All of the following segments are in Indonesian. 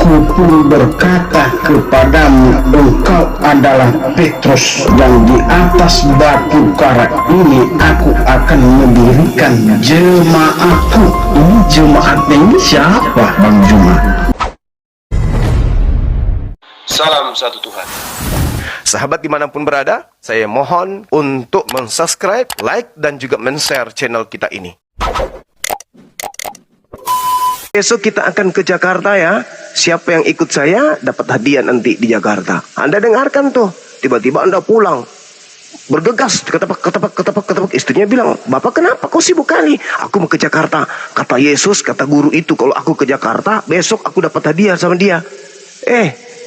Aku pun berkata kepadamu, engkau adalah Petrus, dan di atas batu karang ini aku akan mendirikan jemaatku. Ini jemaatnya ini siapa, Bang Juma? Salam satu Tuhan. Sahabat dimanapun berada, saya mohon untuk mensubscribe, like, dan juga men-share channel kita ini. Besok kita akan ke Jakarta ya. Siapa yang ikut saya dapat hadiah nanti di Jakarta. Anda dengarkan tuh, tiba-tiba Anda pulang. Bergegas, ketepak. Istrinya bilang, "Bapak kenapa kau sibuk kali?" "Aku mau ke Jakarta." Kata Yesus, kata guru itu, kalau aku ke Jakarta, besok aku dapat hadiah sama dia.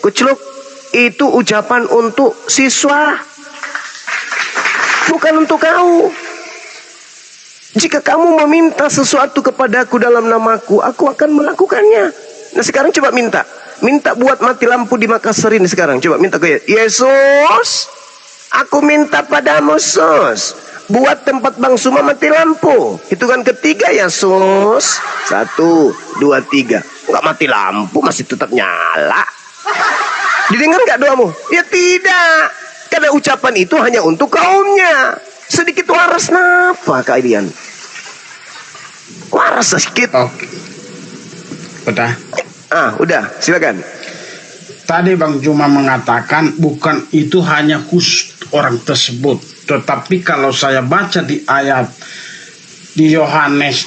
Kuceluk. Itu ucapan untuk siswa, bukan untuk kau. Jika kamu meminta sesuatu kepadaku dalam namaku, aku akan melakukannya. Nah sekarang coba minta buat mati lampu di Makassar ini sekarang. Coba minta ke Yesus, aku minta padamu Sus, buat tempat Bang Suma mati lampu. Hitungan ketiga ya Sus. 1, 2, 3. Enggak mati lampu, masih tetap nyala. Didengar nggak doamu? Ya tidak. Karena ucapan itu hanya untuk kaumnya. Sedikit waras napa kalian? Waras sedikit. Oke. Udah. Udah. Silakan. Tadi Bang Juma mengatakan bukan itu hanya khusus orang tersebut, tetapi kalau saya baca di ayat di Yohanes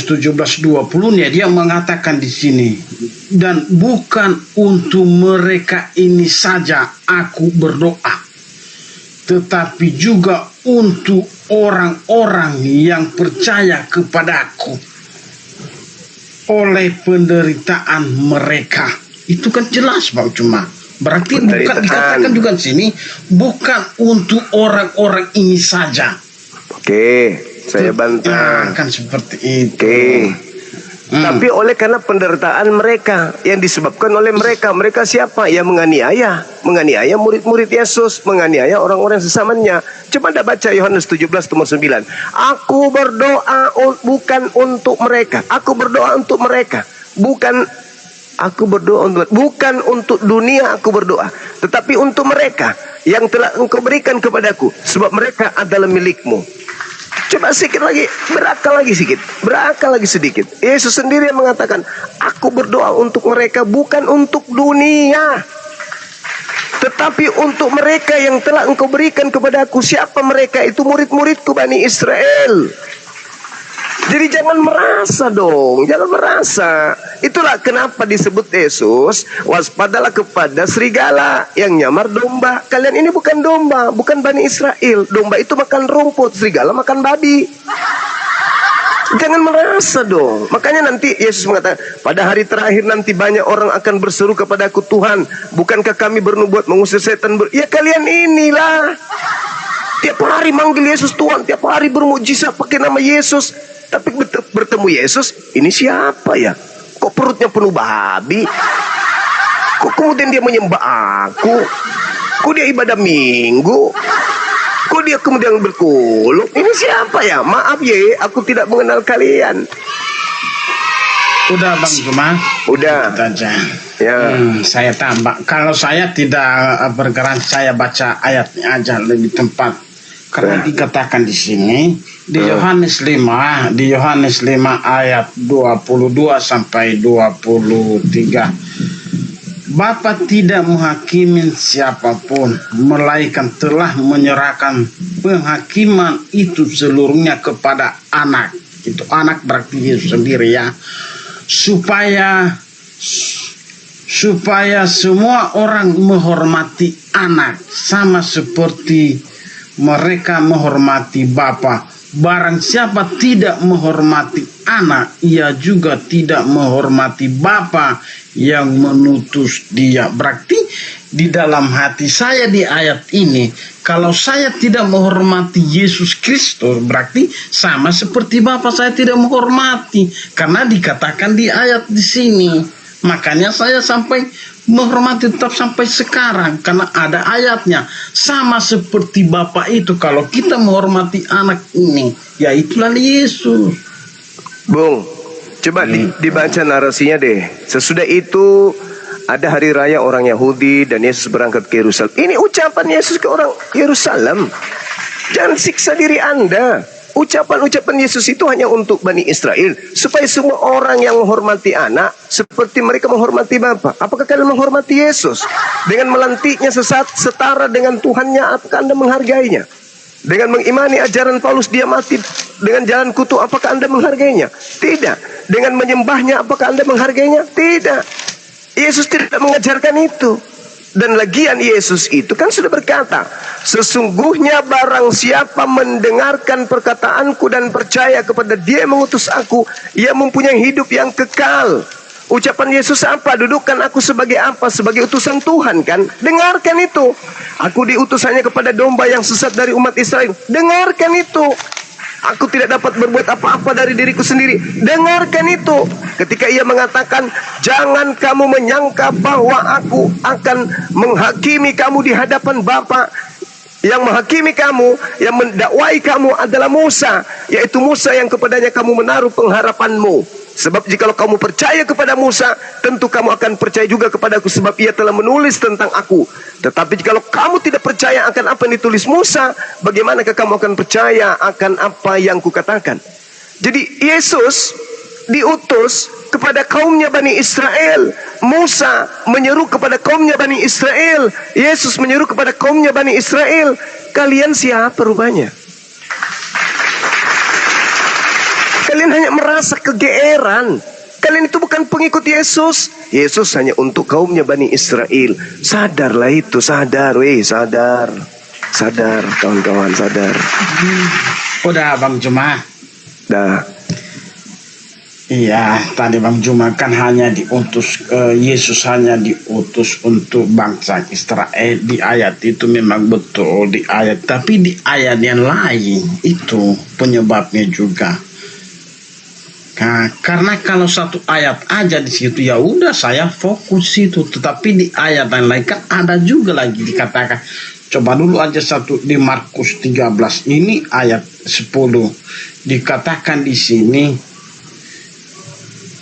17:20 dia mengatakan di sini, dan bukan untuk mereka ini saja aku berdoa, tetapi juga untuk orang-orang yang percaya kepadaku oleh penderitaan mereka. Itu kan jelas Bang Cuma. Berarti bukan dikatakan juga di sini bukan untuk orang-orang ini saja. Oke, saya bantah. Kan seperti itu. Oke. Tapi oleh karena penderitaan mereka yang disebabkan oleh mereka. Mereka siapa? Ya menganiaya murid-murid Yesus, menganiaya orang-orang sesamanya. Coba Anda baca Yohanes 17:9. Aku berdoa bukan untuk mereka. Aku berdoa untuk mereka. Bukan untuk dunia aku berdoa, tetapi untuk mereka yang telah Engkau berikan kepadaku, sebab mereka adalah milikmu. Coba sedikit lagi, berakal lagi sedikit. Yesus sendiri yang mengatakan, aku berdoa untuk mereka bukan untuk dunia, tetapi untuk mereka yang telah Engkau berikan kepadaku. Siapa mereka? Itu murid-muridku Bani Israel. Jadi jangan merasa dong, jangan merasa. Itulah kenapa disebut Yesus, waspadalah kepada serigala yang nyamar domba. Kalian ini bukan domba, bukan Bani Israel. Domba itu makan rumput, serigala makan babi. Jangan merasa dong. Makanya nanti Yesus mengatakan, pada hari terakhir nanti banyak orang akan berseru kepadaku, Tuhan, bukankah kami bernubuat mengusir setan? Ya kalian inilah. Tiap hari manggil Yesus Tuhan, tiap hari bermujizat pakai nama Yesus. Tapi bertemu Yesus, ini siapa ya? Kok perutnya penuh babi? Kok kemudian dia menyembah aku? Kok dia ibadah minggu? Kok dia kemudian berkuluk? Ini siapa ya? Maaf ya, aku tidak mengenal kalian. Udah Bang Juma? Udah. Aja. Ya. Saya tambah. Kalau saya tidak bergerak, saya baca ayatnya aja lebih tempat. Karena dikatakan di sini di Yohanes 5 ayat 22 sampai 23. Bapa tidak menghakimi siapapun, melainkan telah menyerahkan penghakiman itu seluruhnya kepada anak. Itu anak berarti Yesus sendiri ya. Supaya semua orang menghormati anak sama seperti mereka menghormati Bapa. Barang siapa tidak menghormati anak, ia juga tidak menghormati Bapa yang mengutus dia. Berarti di dalam hati saya di ayat ini, kalau saya tidak menghormati Yesus Kristus, berarti sama seperti Bapa saya tidak menghormati. Karena dikatakan di ayat di sini. Makanya saya sampai menghormati tetap sampai sekarang, karena ada ayatnya. Sama seperti Bapa itu, kalau kita menghormati anak ini, ya itulah Yesus. Bung, Coba dibaca narasinya deh. Sesudah itu ada hari raya orang Yahudi dan Yesus berangkat ke Yerusalem. Ini ucapan Yesus ke orang Yerusalem. Jangan siksa diri Anda. Ucapan-ucapan Yesus itu hanya untuk Bani Israel, supaya semua orang yang menghormati anak seperti mereka menghormati Bapa. Apakah kalian menghormati Yesus? Dengan melantiknya setara dengan Tuhannya, apakah Anda menghargainya? Dengan mengimani ajaran Paulus dia mati dengan jalan kutu, apakah Anda menghargainya? Tidak. Dengan menyembahnya, apakah Anda menghargainya? Tidak. Yesus tidak mengajarkan itu. Dan lagian Yesus itu kan sudah berkata, sesungguhnya barang siapa mendengarkan perkataanku dan percaya kepada Dia yang mengutus aku, ia mempunyai hidup yang kekal. Ucapan Yesus apa? Dudukkan aku sebagai apa? Sebagai utusan Tuhan kan? Dengarkan itu. Aku diutus hanya kepada domba yang sesat dari umat Israel. Dengarkan itu. Aku tidak dapat berbuat apa-apa dari diriku sendiri. Dengarkan itu. Ketika ia mengatakan, jangan kamu menyangka bahwa aku akan menghakimi kamu di hadapan Bapa. Yang menghakimi kamu, yang mendakwai kamu adalah Musa. Yaitu Musa yang kepadanya kamu menaruh pengharapanmu. Sebab jikalau kamu percaya kepada Musa, tentu kamu akan percaya juga kepadaku, sebab ia telah menulis tentang aku. Tetapi jikalau kamu tidak percaya akan apa yang ditulis Musa, bagaimanakah kamu akan percaya akan apa yang kukatakan? Jadi Yesus diutus kepada kaumnya Bani Israel. Musa menyeru kepada kaumnya Bani Israel. Yesus menyeru kepada kaumnya Bani Israel. Kalian siapa rupanya? Kalian hanya merasa kegeeran. Kalian itu bukan pengikut Yesus. Yesus hanya untuk kaumnya Bani Israel. Sadarlah itu, sadar, sadar. Sadar, kawan-kawan, sadar. Udah Bang Juma. Dah. Iya, tadi Bang Juma kan hanya diutus, Yesus hanya diutus untuk bangsa Israel. Di ayat itu memang betul di ayat, tapi di ayat yang lain itu penyebabnya juga. Nah, karena kalau satu ayat aja di situ ya udah saya fokus itu, tetapi di ayat yang lain kan ada juga lagi dikatakan. Coba dulu aja satu di Markus 13 ini ayat 10 dikatakan di sini.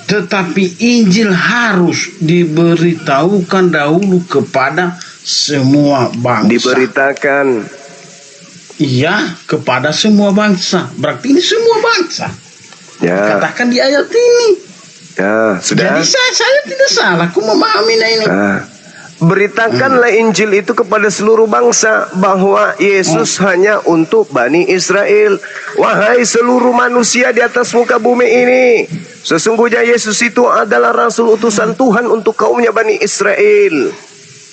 Tetapi Injil harus diberitahukan dahulu kepada semua bangsa. Diberitakan. Iya, kepada semua bangsa. Berarti ini semua bangsa. Ya. Katakan di ayat ini. Ya, sudah. Jadi saya tidak salah, aku memahami ini. Beritakanlah Injil itu kepada seluruh bangsa, bahwa Yesus hanya untuk Bani Israel. Wahai seluruh manusia di atas muka bumi ini, sesungguhnya Yesus itu adalah Rasul utusan Tuhan untuk kaumnya Bani Israel.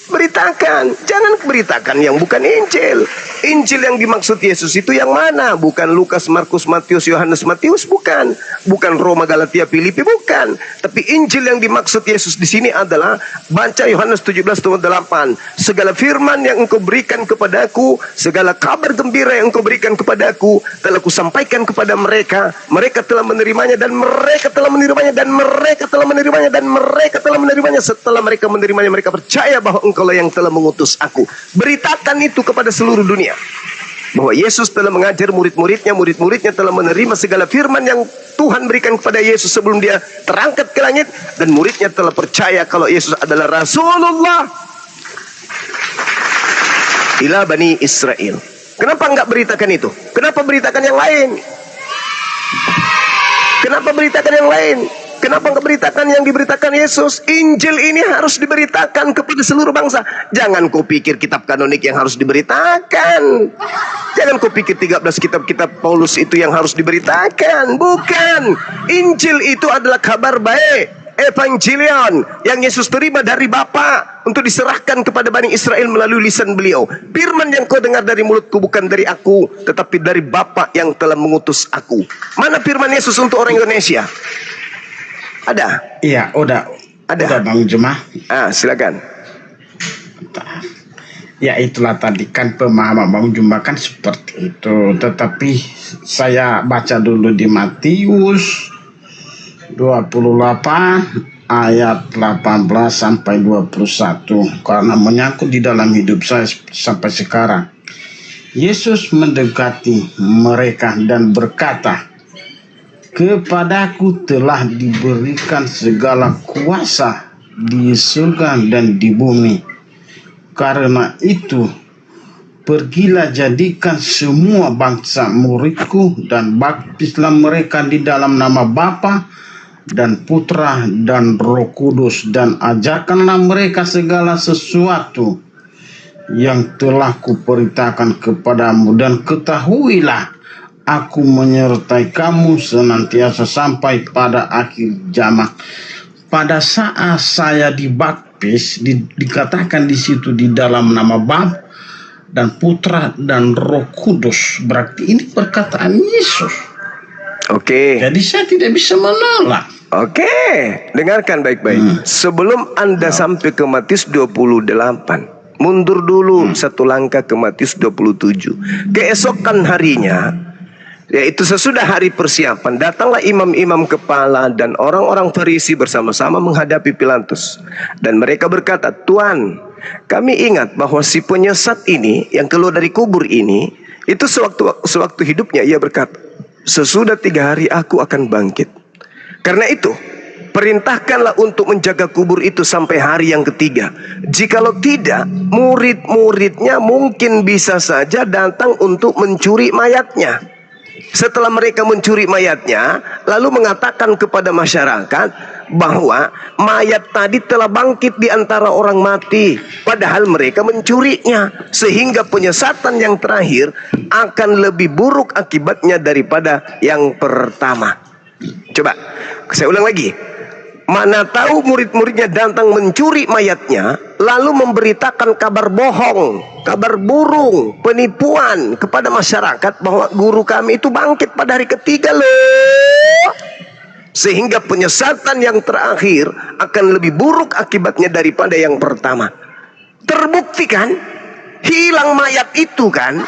Beritakan, jangan beritakan yang bukan Injil. Injil yang dimaksud Yesus itu yang mana? Bukan Lukas, Markus, Matius, Yohanes, Matius, bukan. Bukan Roma, Galatia, Filipi, bukan. Tapi Injil yang dimaksud Yesus di sini adalah, baca Yohanes 17:8. Segala firman yang engkau berikan kepadaku, segala kabar gembira yang engkau berikan kepadaku, telah kusampaikan kepada mereka. Mereka telah menerimanya dan mereka telah menerimanya dan mereka telah menerimanya dan mereka telah menerimanya. Setelah mereka menerimanya, mereka percaya bahwa engkaulah yang telah mengutus aku. Beritakan itu kepada seluruh dunia, bahwa Yesus telah mengajar murid-muridnya, murid-muridnya telah menerima segala firman yang Tuhan berikan kepada Yesus sebelum dia terangkat ke langit, dan muridnya telah percaya kalau Yesus adalah Rasulullah ila Bani Israel. Kenapa enggak beritakan itu? Kenapa beritakan yang lain? Kenapa beritakan yang lain? Kenapa enggak beritakan yang diberitakan Yesus? Injil ini harus diberitakan kepada seluruh bangsa. Jangan kau pikir kitab kanonik yang harus diberitakan. Jangan kau pikir 13 kitab-kitab Paulus itu yang harus diberitakan. Bukan. Injil itu adalah kabar baik, Evangelion, yang Yesus terima dari Bapa untuk diserahkan kepada Bani Israel melalui lisan beliau. Firman yang kau dengar dari mulutku bukan dari aku, tetapi dari Bapa yang telah mengutus aku. Mana firman Yesus untuk orang Indonesia? Ada? Iya, udah. Ada. Udah Bang Juma. Silakan. Ya itulah tadi kan pemahaman Bang Juma kan seperti itu. Tetapi saya baca dulu di Matius 28 ayat 18 sampai 21. Karena menyangkut di dalam hidup saya sampai sekarang. Yesus mendekati mereka dan berkata, Kepadaku telah diberikan segala kuasa di surga dan di bumi. Karena itu, pergilah jadikan semua bangsa muridku dan baptislah mereka di dalam nama Bapa dan Putra dan Roh Kudus, dan ajarkanlah mereka segala sesuatu yang telah kuperintahkan kepadamu, dan ketahuilah aku menyertai kamu senantiasa sampai pada akhir zaman. Pada saat saya dibaptis, dikatakan di situ di dalam nama Bapa dan Putra dan Roh Kudus. Berarti ini perkataan Yesus. Oke. Jadi saya tidak bisa menolak. Oke, dengarkan baik-baik. Sebelum Anda sampai ke Matius 28, mundur dulu satu langkah ke Matius 27. Keesokan harinya, yaitu sesudah hari persiapan, datanglah imam-imam kepala dan orang-orang Farisi bersama-sama menghadapi Pilatus. Dan mereka berkata, "Tuan, kami ingat bahwa si penyesat ini yang keluar dari kubur ini, itu sewaktu hidupnya ia berkata, sesudah 3 hari aku akan bangkit. Karena itu, perintahkanlah untuk menjaga kubur itu sampai hari yang ketiga. Jikalau tidak, murid-muridnya mungkin bisa saja datang untuk mencuri mayatnya." Setelah mereka mencuri mayatnya, lalu mengatakan kepada masyarakat bahwa mayat tadi telah bangkit di antara orang mati, padahal mereka mencurinya, sehingga penyesatan yang terakhir akan lebih buruk akibatnya daripada yang pertama. Coba, saya ulang lagi. Mana tahu murid-muridnya datang mencuri mayatnya, lalu memberitakan kabar bohong, kabar burung, penipuan kepada masyarakat bahwa guru kami itu bangkit pada hari ketiga loh. Sehingga penyesatan yang terakhir akan lebih buruk akibatnya daripada yang pertama. Terbukti kan? Hilang mayat itu kan?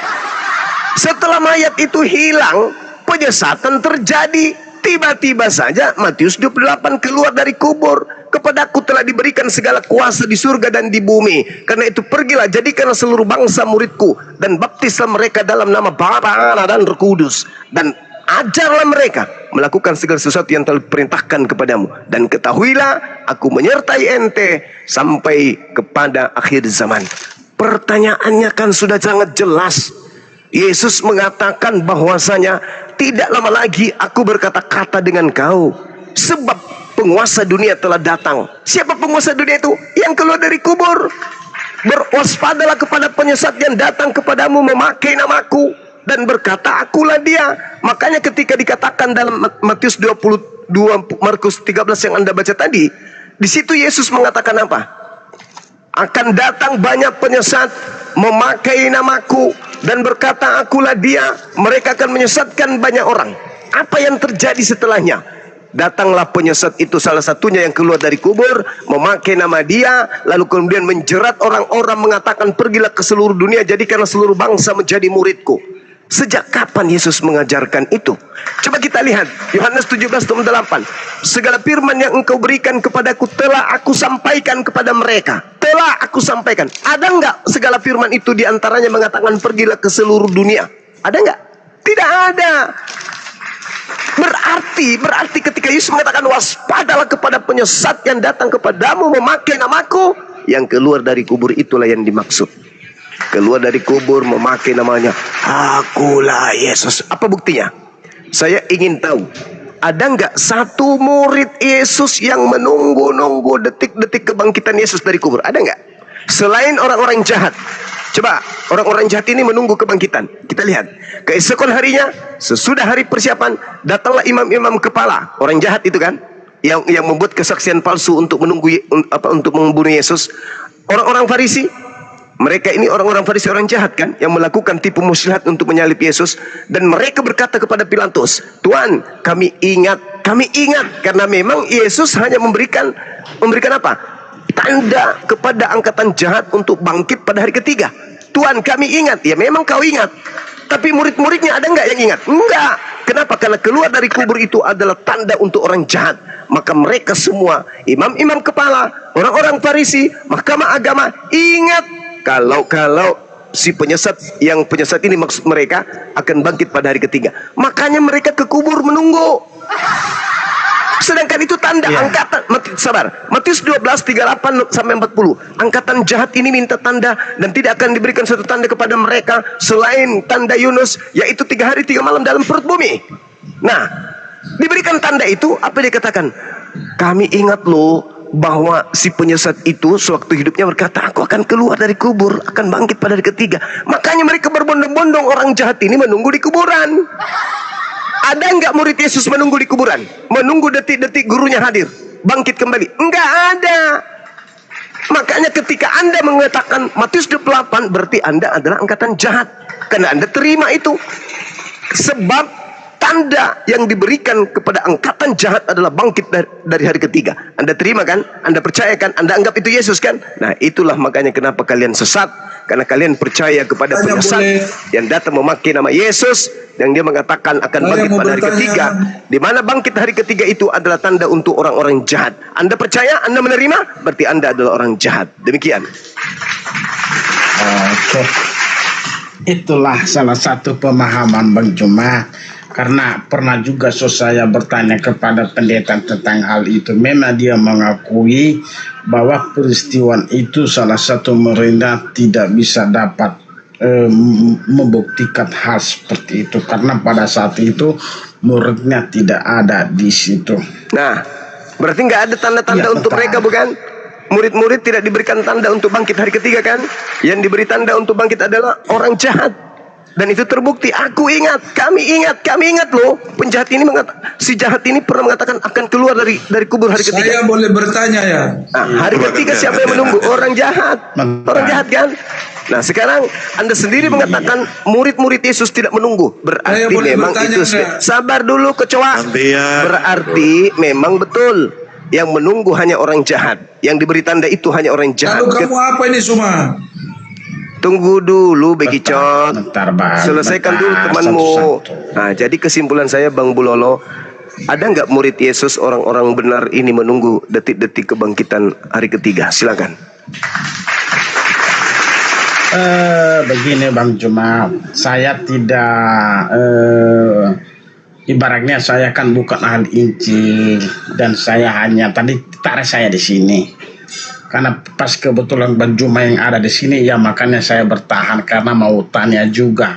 Setelah mayat itu hilang, penyesatan terjadi. Tiba-tiba saja Matius 28 keluar dari kubur. "Kepadaku telah diberikan segala kuasa di surga dan di bumi. Karena itu pergilah jadikanlah seluruh bangsa muridku, dan baptislah mereka dalam nama Bapa dan Roh Kudus, dan ajarlah mereka melakukan segala sesuatu yang telah diperintahkan kepadamu. Dan ketahuilah aku menyertai ente sampai kepada akhir zaman." Pertanyaannya kan sudah sangat jelas. Yesus mengatakan bahwasanya tidak lama lagi aku berkata-kata dengan kau, sebab penguasa dunia telah datang. Siapa penguasa dunia itu? Yang keluar dari kubur. "Berwaspadalah kepada penyesat yang datang kepadamu memakai namaku dan berkata, akulah dia." Makanya ketika dikatakan dalam Matius 22, Markus 13 yang Anda baca tadi, di situ Yesus mengatakan apa? "Akan datang banyak penyesat memakai namaku dan berkata, akulah dia. Mereka akan menyesatkan banyak orang." Apa yang terjadi setelahnya? Datanglah penyesat itu, salah satunya yang keluar dari kubur, memakai nama dia, lalu kemudian menjerat orang-orang, mengatakan, "Pergilah ke seluruh dunia, jadikanlah seluruh bangsa menjadi muridku." Sejak kapan Yesus mengajarkan itu? Coba kita lihat Yohanes 17:8. "Segala firman yang engkau berikan kepadaku telah aku sampaikan kepada mereka." Telah aku sampaikan. Ada enggak segala firman itu diantaranya mengatakan pergilah ke seluruh dunia? Ada enggak? Tidak ada. Berarti ketika Yesus mengatakan waspadalah kepada penyesat yang datang kepadamu memakai namaku, yang keluar dari kubur itulah yang dimaksud. Keluar dari kubur memakai namanya, akulah Yesus. Apa buktinya? Saya ingin tahu, ada nggak satu murid Yesus yang menunggu detik-detik kebangkitan Yesus dari kubur? Ada nggak? Selain orang-orang jahat. Coba, orang-orang jahat ini menunggu kebangkitan. Kita lihat, keesokan harinya, sesudah hari persiapan, datanglah imam-imam kepala. Orang jahat itu kan, yang membuat kesaksian palsu untuk untuk membunuh Yesus. Orang-orang Farisi. Mereka ini orang-orang Farisi, orang jahat kan, yang melakukan tipu muslihat untuk menyalib Yesus. Dan mereka berkata kepada Pilatus, "Tuan, kami ingat karena memang Yesus hanya memberikan apa? Tanda kepada angkatan jahat untuk bangkit pada hari ketiga. Tuan, kami ingat." Ya memang kau ingat, tapi murid-muridnya ada nggak yang ingat? Enggak. Kenapa? Karena keluar dari kubur itu adalah tanda untuk orang jahat. Maka mereka semua, imam-imam kepala, orang-orang Farisi, mahkamah agama, ingat kalau si penyesat ini maksud mereka akan bangkit pada hari ketiga. Makanya mereka ke kubur menunggu. Sedangkan itu tanda angkatan, sabar, Matius 12:38 sampai 40. Angkatan jahat ini minta tanda dan tidak akan diberikan satu tanda kepada mereka selain tanda Yunus, yaitu 3 hari 3 malam dalam perut bumi. Nah, diberikan tanda itu, apa dia katakan? Kami ingat loh bahwa si penyesat itu sewaktu hidupnya berkata, aku akan keluar dari kubur, akan bangkit pada hari ketiga. Makanya mereka berbondong-bondong orang jahat ini menunggu di kuburan. Ada enggak murid Yesus menunggu di kuburan? Menunggu detik-detik gurunya hadir, bangkit kembali? Enggak ada. Makanya ketika Anda mengatakan Matius 28, berarti Anda adalah angkatan jahat. Karena Anda terima itu. Sebab tanda yang diberikan kepada angkatan jahat adalah bangkit dari hari ketiga. Anda terima kan? Anda percaya kan? Anda anggap itu Yesus kan? Nah, itulah makanya kenapa kalian sesat. Karena kalian percaya kepada penyesat yang datang memakai nama Yesus, yang dia mengatakan akan bangkit pada hari ketiga. Di mana bangkit hari ketiga itu adalah tanda untuk orang-orang jahat. Anda percaya? Anda menerima? Berarti Anda adalah orang jahat. Demikian. Oke. Itulah salah satu pemahaman Bang Juma. Karena pernah juga saya bertanya kepada pendeta tentang hal itu. Memang dia mengakui bahwa peristiwa itu salah satu mereka tidak bisa dapat membuktikan hal seperti itu. Karena pada saat itu muridnya tidak ada di situ. Nah, berarti nggak ada tanda-tanda untuk mereka, bukan? Murid-murid tidak diberikan tanda untuk bangkit hari ketiga kan? Yang diberi tanda untuk bangkit adalah orang jahat. Dan itu terbukti. Aku ingat, kami ingat loh. Penjahat ini si jahat ini pernah mengatakan akan keluar dari kubur hari ketiga. Saya boleh bertanya ya? Nah, hari ketiga siapa yang menunggu? Orang jahat. Orang jahat kan? Nah, sekarang Anda sendiri mengatakan murid-murid Yesus tidak menunggu. Berarti memang itu. Sabar dulu kecoa. Berarti memang betul. Yang menunggu hanya orang jahat. Yang diberi tanda itu hanya orang jahat. Lalu kamu apa ini semua? Tunggu dulu Begicot. Selesaikan dulu temanmu. Nah, jadi kesimpulan saya Bang Bulolo, ada nggak murid Yesus orang-orang benar ini menunggu detik-detik kebangkitan hari ketiga? Silakan. Begini Bang Juma, saya tidak ibaratnya saya kan bukan ahli Injil dan saya hanya tadi tarik saya di sini. Karena pas kebetulan Bang Juma yang ada di sini, ya makanya saya bertahan karena mau tanya juga.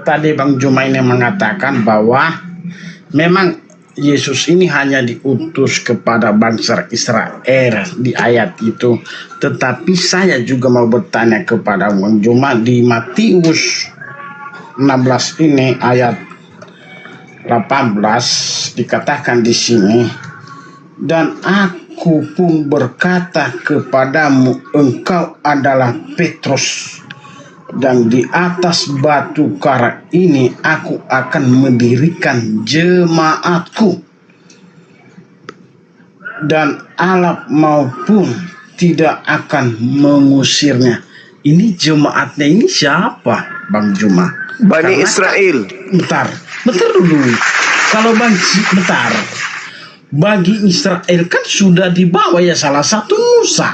Tadi Bang Juma ini mengatakan bahwa memang Yesus ini hanya diutus kepada bangsa Israel di ayat itu. Tetapi saya juga mau bertanya kepada Bang Juma di Matius 16 ini ayat 18 dikatakan di sini, dan aku pun berkata kepadamu, engkau adalah Petrus, dan di atas batu karang ini aku akan mendirikan jemaatku, dan Alap maupun tidak akan mengusirnya. Ini jemaatnya ini siapa Bang Juma? Bani Israel. Bentar dulu. Kalau bentar. Bagi Israel kan sudah dibawa ya salah satu Musa.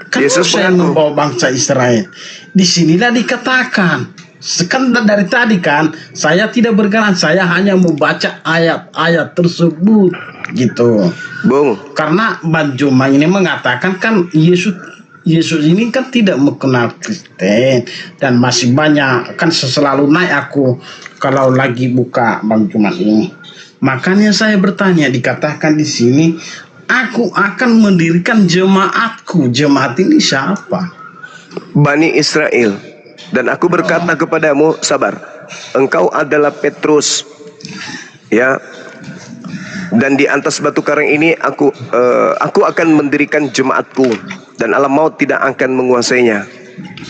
Kan Yesus Musa yang membawa bangsa Israel. Di sinilah dikatakan. Sekarang dari tadi kan saya tidak berkenan, saya hanya membaca ayat-ayat tersebut gitu. Bung. Karena Bang Juma ini mengatakan kan Yesus ini kan tidak mengenal Kristen dan masih banyak kan selalu naik aku kalau lagi buka Bang Juma ini. Makanya saya bertanya, dikatakan di sini, aku akan mendirikan jemaatku. Jemaat ini siapa? Bani Israel. Dan aku berkata kepadamu, sabar, engkau adalah Petrus, ya. Dan di atas batu karang ini aku akan mendirikan jemaatku, dan alam maut tidak akan menguasainya.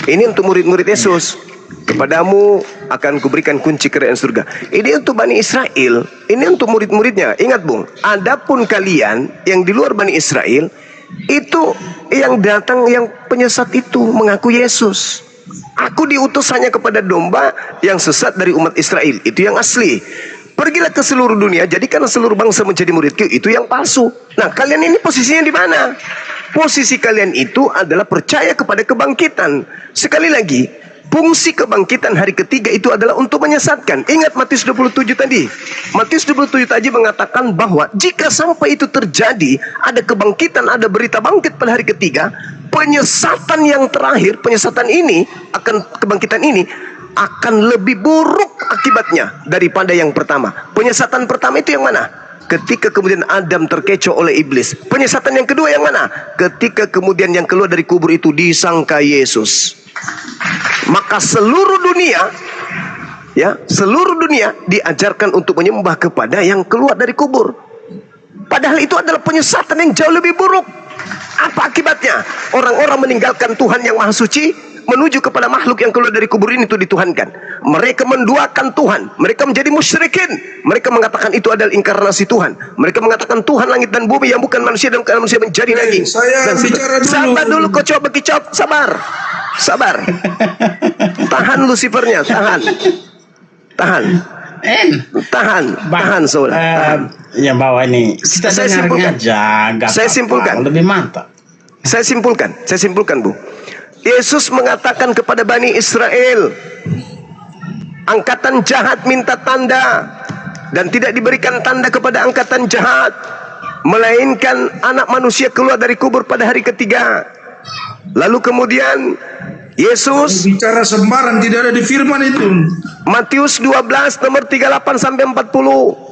Ini untuk murid-murid Yesus. Kepadamu akan kuberikan kunci kerajaan surga. Ini untuk Bani Israel. Ini untuk murid-muridnya. Ingat Bung, adapun kalian yang di luar Bani Israel, itu yang datang, yang penyesat itu mengaku Yesus. Aku diutus hanya kepada domba yang sesat dari umat Israel. Itu yang asli. Pergilah ke seluruh dunia, jadikan seluruh bangsa menjadi muridku. Itu yang palsu. Nah, kalian ini posisinya di mana? Posisi kalian itu adalah percaya kepada kebangkitan. Sekali lagi, Fungsi kebangkitan hari ketiga itu adalah untuk menyesatkan. Ingat Matius 27 tadi. Matius 27 tadi mengatakan bahwa jika sampai itu terjadi, ada kebangkitan, ada berita bangkit pada hari ketiga, penyesatan yang terakhir, kebangkitan ini akan lebih buruk akibatnya daripada yang pertama. Penyesatan pertama itu yang mana? Ketika kemudian Adam terkecoh oleh iblis. Penyesatan yang kedua yang mana? Ketika kemudian yang keluar dari kubur itu disangka Yesus. Maka seluruh dunia diajarkan untuk menyembah kepada yang keluar dari kubur. Padahal itu adalah penyesatan yang jauh lebih buruk. Apa akibatnya? Orang-orang meninggalkan Tuhan yang Maha Suci, menuju kepada makhluk yang keluar dari kubur ini itu dituhankan. Mereka menduakan Tuhan. Mereka menjadi musyrikin. Mereka mengatakan itu adalah inkarnasi Tuhan. Mereka mengatakan Tuhan langit dan bumi yang bukan manusia dan bukan manusia menjadi daging. Saya bicara dulu. Sabar dulu, kocok bekicot. Sabar. Tahan Lucifernya, tahan. Tahan saudara. Ya bawa ini. Saya simpulkan. Lebih mantap. Saya simpulkan Bu. Yesus mengatakan kepada Bani Israel, angkatan jahat minta tanda, dan tidak diberikan tanda kepada angkatan jahat, melainkan anak manusia keluar dari kubur pada hari ketiga. Lalu kemudian Yesus bicara sembarang, tidak ada di firman itu. Matius 12 nomor 38 sampai 40.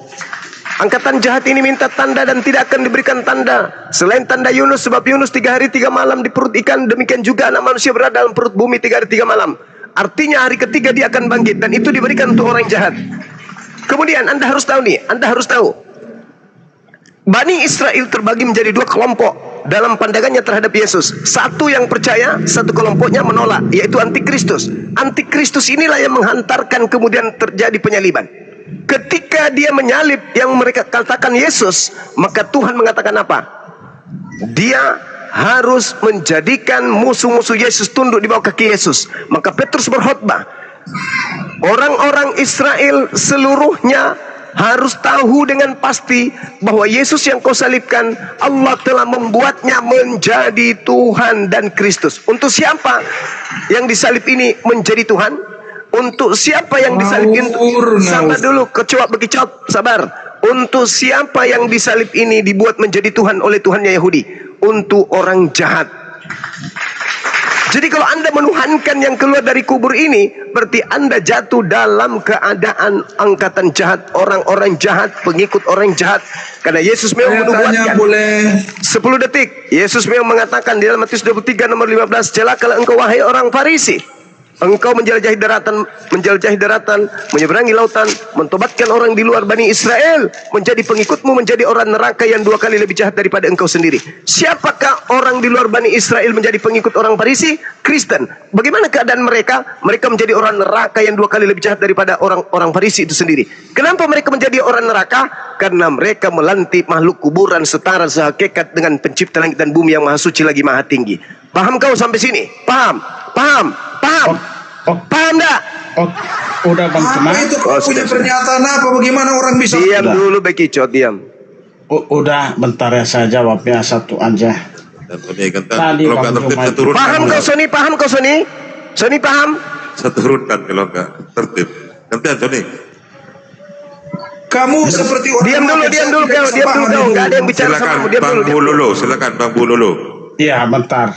Angkatan jahat ini minta tanda dan tidak akan diberikan tanda selain tanda Yunus, sebab Yunus 3 hari 3 malam di perut ikan, demikian juga anak manusia berada dalam perut bumi 3 hari 3 malam. Artinya hari ketiga dia akan bangkit, dan itu diberikan untuk orang jahat. Kemudian Anda harus tahu Bani Israel terbagi menjadi 2 kelompok dalam pandangannya terhadap Yesus. Satu yang percaya, satu kelompoknya menolak, yaitu antikristus. Antikristus inilah yang menghantarkan kemudian terjadi penyaliban. Ketika dia menyalib yang mereka katakan Yesus, maka Tuhan mengatakan apa? Dia harus menjadikan musuh-musuh Yesus tunduk di bawah kaki Yesus. Maka Petrus berkhotbah, orang-orang Israel seluruhnya harus tahu dengan pasti bahwa Yesus yang kau salibkan, Allah telah membuatnya menjadi Tuhan dan Kristus. Untuk siapa yang disalib ini menjadi Tuhan? Untuk siapa yang disalib ini? Sabar dulu, kecoa bekicot, sabar. Untuk siapa yang disalib ini dibuat menjadi Tuhan oleh Tuhannya Yahudi? Untuk orang jahat. Jadi kalau Anda menuhankan yang keluar dari kubur ini, berarti Anda jatuh dalam keadaan angkatan jahat, orang-orang jahat, pengikut orang jahat. Karena Yesus memang menubuatkan. 10 detik. Yesus memang mengatakan di dalam Matius 23 nomor 15, celakalah engkau wahai orang Farisi. Engkau menjelajahi daratan, menyeberangi lautan, mentobatkan orang di luar Bani Israel, menjadi pengikutmu, menjadi orang neraka yang 2 kali lebih jahat daripada engkau sendiri. Siapakah orang di luar Bani Israel menjadi pengikut orang Farisi? Kristen. Bagaimana keadaan mereka? Mereka menjadi orang neraka yang 2 kali lebih jahat daripada orang Farisi itu sendiri. Kenapa mereka menjadi orang neraka? Karena mereka melantik makhluk kuburan setara sehakikat dengan pencipta langit dan bumi yang maha suci lagi maha tinggi. Paham kau sampai sini? Paham? Paham enggak? Udah Bang Cuma. Itu punya pernyataan apa? Bagaimana orang bisa? Diam dulu bekicot, diam. Udah bentar ya, saya jawabnya satu aja. Tadi Bang Cuma. Paham kau Sony? Sony paham? Saya turunkan kalau enggak tertib. Gantian Sony. Kamu seperti orang. Diam dulu kau. Enggak ada yang bicara sama kamu. Silakan Bang Bululu. Iya, bentar.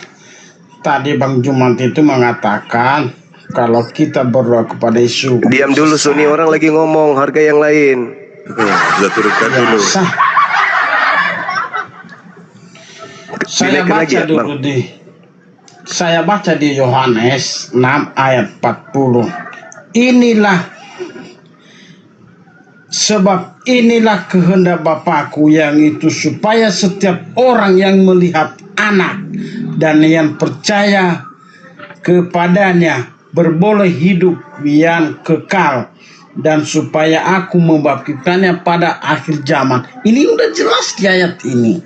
Tadi Bang Jumat itu mengatakan kalau kita berdoa kepada Yesus. Diam dulu Sony, orang lagi ngomong, harga yang lain. Sudah turunkan dulu. Saya baca di Yohanes 6 ayat 40. Sebab inilah kehendak Bapakku, yang itu supaya setiap orang yang melihat Anak dan yang percaya kepadanya berboleh hidup yang kekal, dan supaya aku membaptiskannya pada akhir zaman. Ini udah jelas di ayat ini.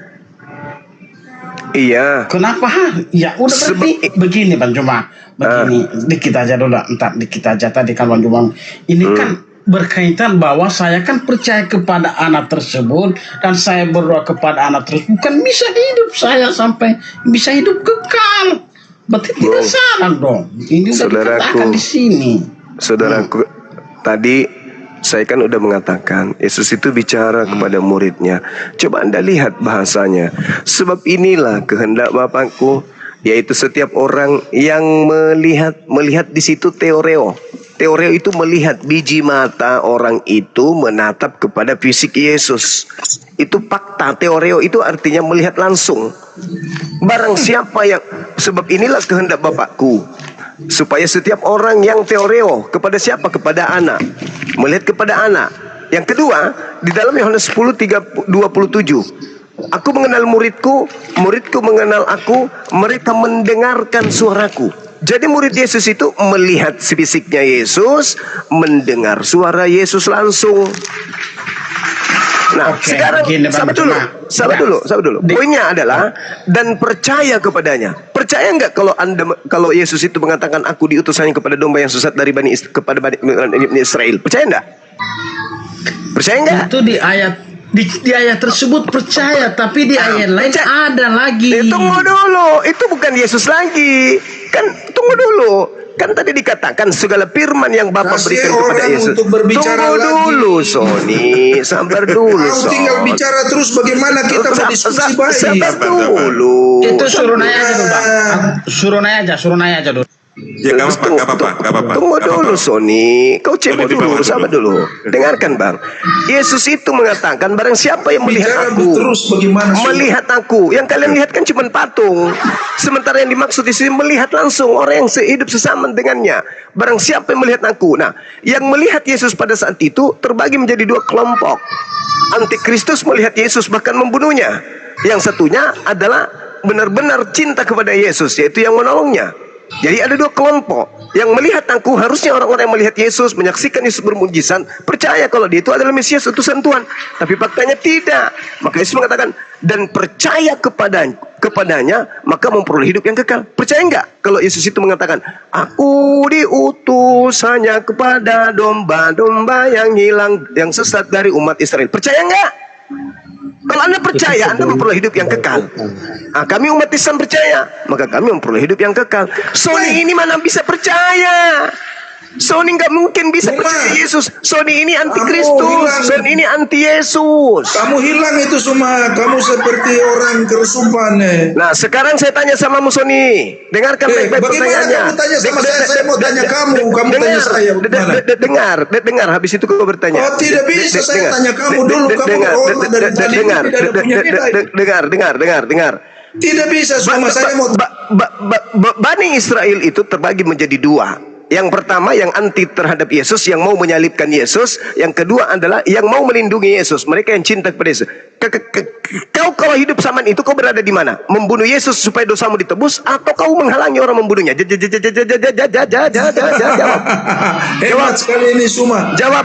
Iya. Kenapa? Ya udah berarti begini Bang Juma. Begini, dikit aja tadi kan Bang Juma. Ini kan berkaitan bahwa saya kan percaya kepada anak tersebut, dan saya berdoa kepada anak tersebut, bukan bisa hidup saya sampai bisa hidup kekal. Berarti tidak salah dong. Ini sudah dikatakan di sini. Saudaraku, tadi saya kan udah mengatakan Yesus itu bicara kepada muridnya. Coba Anda lihat bahasanya. Sebab inilah kehendak Bapakku, yaitu setiap orang yang melihat di situ teoreo. Teoreo itu melihat, biji mata orang itu menatap kepada fisik Yesus. Itu fakta. Teoreo itu artinya melihat langsung. Barang siapa yang, sebab inilah kehendak Bapakku, supaya setiap orang yang teoreo kepada siapa? Kepada anak. Melihat kepada anak. Yang kedua, di dalam Yohanes 10:27, aku mengenal muridku, muridku mengenal aku, mereka mendengarkan suaraku. Jadi murid Yesus itu melihat fisiknya Yesus, mendengar suara Yesus langsung. Nah, sekarang sabar dulu. Poinnya adalah dan percaya kepadanya. Percaya enggak kalau Yesus itu mengatakan aku diutus hanya kepada domba yang sesat dari Bani Israel? Percaya enggak? Percaya enggak? Itu di ayat tersebut percaya, tapi di ayat lain ada lagi. Tunggu dulu, itu bukan Yesus lagi. Kan tunggu dulu. Kan tadi dikatakan segala firman yang Bapa berikan kepada Yesus. Tunggu dulu, Sony. Sabar dulu, Kau tinggal bicara terus bagaimana kita berdiskusi baik. Sabar dulu. Itu suruh nanya aja dulu, Bang. Suruh nanya aja dulu. Ya nggak apa-apa. Tunggu dulu, Sony. Kau cebok dulu, sabar dulu. Dengarkan, Bang. Yesus itu mengatakan barang siapa yang melihat aku, melihat aku. Yang kalian lihat kan cuma patung. Sementara yang dimaksud di sini melihat langsung orang yang sehidup sesama dengannya. Barang siapa yang melihat aku. Nah, yang melihat Yesus pada saat itu terbagi menjadi dua kelompok. Antikristus melihat Yesus bahkan membunuhnya. Yang satunya adalah benar-benar cinta kepada Yesus, yaitu yang menolongnya. Jadi ada dua kelompok. Yang melihat aku harusnya orang-orang yang melihat Yesus, menyaksikan Yesus bermujizat, percaya kalau dia itu adalah Mesias, utusan Tuhan. Tapi faktanya tidak. Maka Yesus mengatakan dan percaya kepadanya, maka memperoleh hidup yang kekal. Percaya enggak kalau Yesus itu mengatakan aku diutus hanya kepada domba-domba yang hilang, yang sesat dari umat Israel? Percaya enggak? Kalau Anda percaya, Anda memperoleh hidup yang kekal. Nah, kami umat Islam percaya, maka kami memperoleh hidup yang kekal. Sony ini mana bisa percaya? Sony nggak mungkin bisa percaya Yesus. Sony ini antikristus. Sony ini anti Yesus. Kamu hilang itu semua. Kamu seperti orang kerusupan. Nah, sekarang saya tanya sama Sony. Dengarkan baik-baik pertanyaannya. Kamu tanya sama saya mau tanya kamu. Kamu tanya saya. Dengar. Habis itu kau bertanya. Oh, tidak bisa. Saya tanya kamu dulu. Kamu hormat dari tadi tidak punya nilai. Dengar. Tidak bisa. Sama saya mau. Bani Israel itu terbagi menjadi dua. Yang pertama yang anti terhadap Yesus, yang mau menyalibkan Yesus. Yang kedua adalah yang mau melindungi Yesus. Mereka yang cinta kepada Yesus. Kau kalau hidup zaman itu kau berada di mana? Membunuh Yesus supaya dosamu ditebus, atau kau menghalangi orang membunuhnya? Jawab. Hebat sekali ini Suma. Jawab.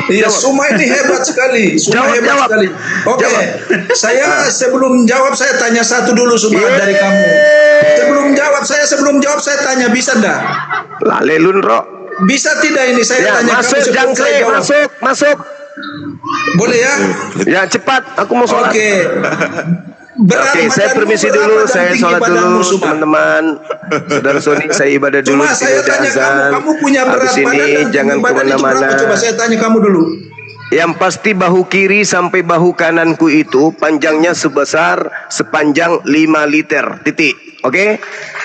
Iya, Suma ini hebat sekali. Hebat sekali. Oke. Saya sebelum jawab saya tanya satu dulu Suma dari kamu. Sebelum jawab saya tanya bisa enggak? Lalelun Ro. Bisa tidak ini saya tanya masuk, kamu jangkrik, masuk. Boleh ya? Ya cepat, aku mau sholat. Oke. Oke, saya permisi dulu, saya sholat dulu, teman-teman. Saudara Sony, saya ibadah dulu. Cuma saya tanya kamu punya berat badan. Habis ini jangan kemana-mana. Coba saya tanya kamu dulu. Yang pasti bahu kiri sampai bahu kananku itu panjangnya sepanjang 5 liter. Titik. Oke?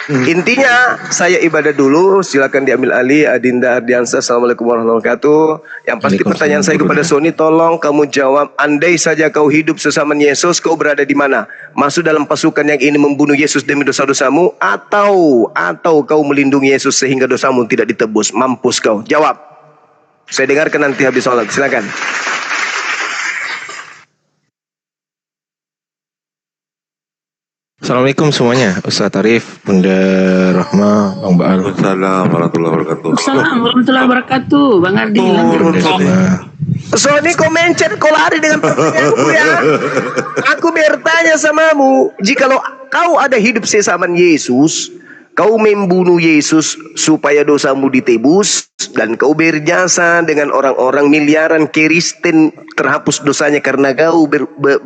Intinya saya ibadah dulu. Silakan diambil alih Adinda Ardiansa. Assalamualaikum warahmatullahi wabarakatuh. Yang pasti pertanyaan saya kepada Sony, tolong kamu jawab. Andai saja kau hidup sesama Yesus, kau berada di mana? Masuk dalam pasukan yang ini membunuh Yesus demi dosa-dosamu, atau kau melindungi Yesus sehingga dosamu tidak ditebus? Mampus kau. Jawab. Saya dengarkan nanti habis sholat. Silakan. Assalamualaikum semuanya, Ustaz Arif, Bunda Rahma, Bang Baal. Waalaikumsalam warahmatullahi wabarakatuh. Assalamualaikum warahmatullahi wabarakatuh, Bang Adi. Sony, kau mencet, kau lari dengan pertanyaanku ya. Aku bertanya samamu, jikalau kau ada hidup sesama Yesus, Kau membunuh Yesus supaya dosamu ditebus, dan kau berjasa dengan orang-orang miliaran Kristen terhapus dosanya karena kau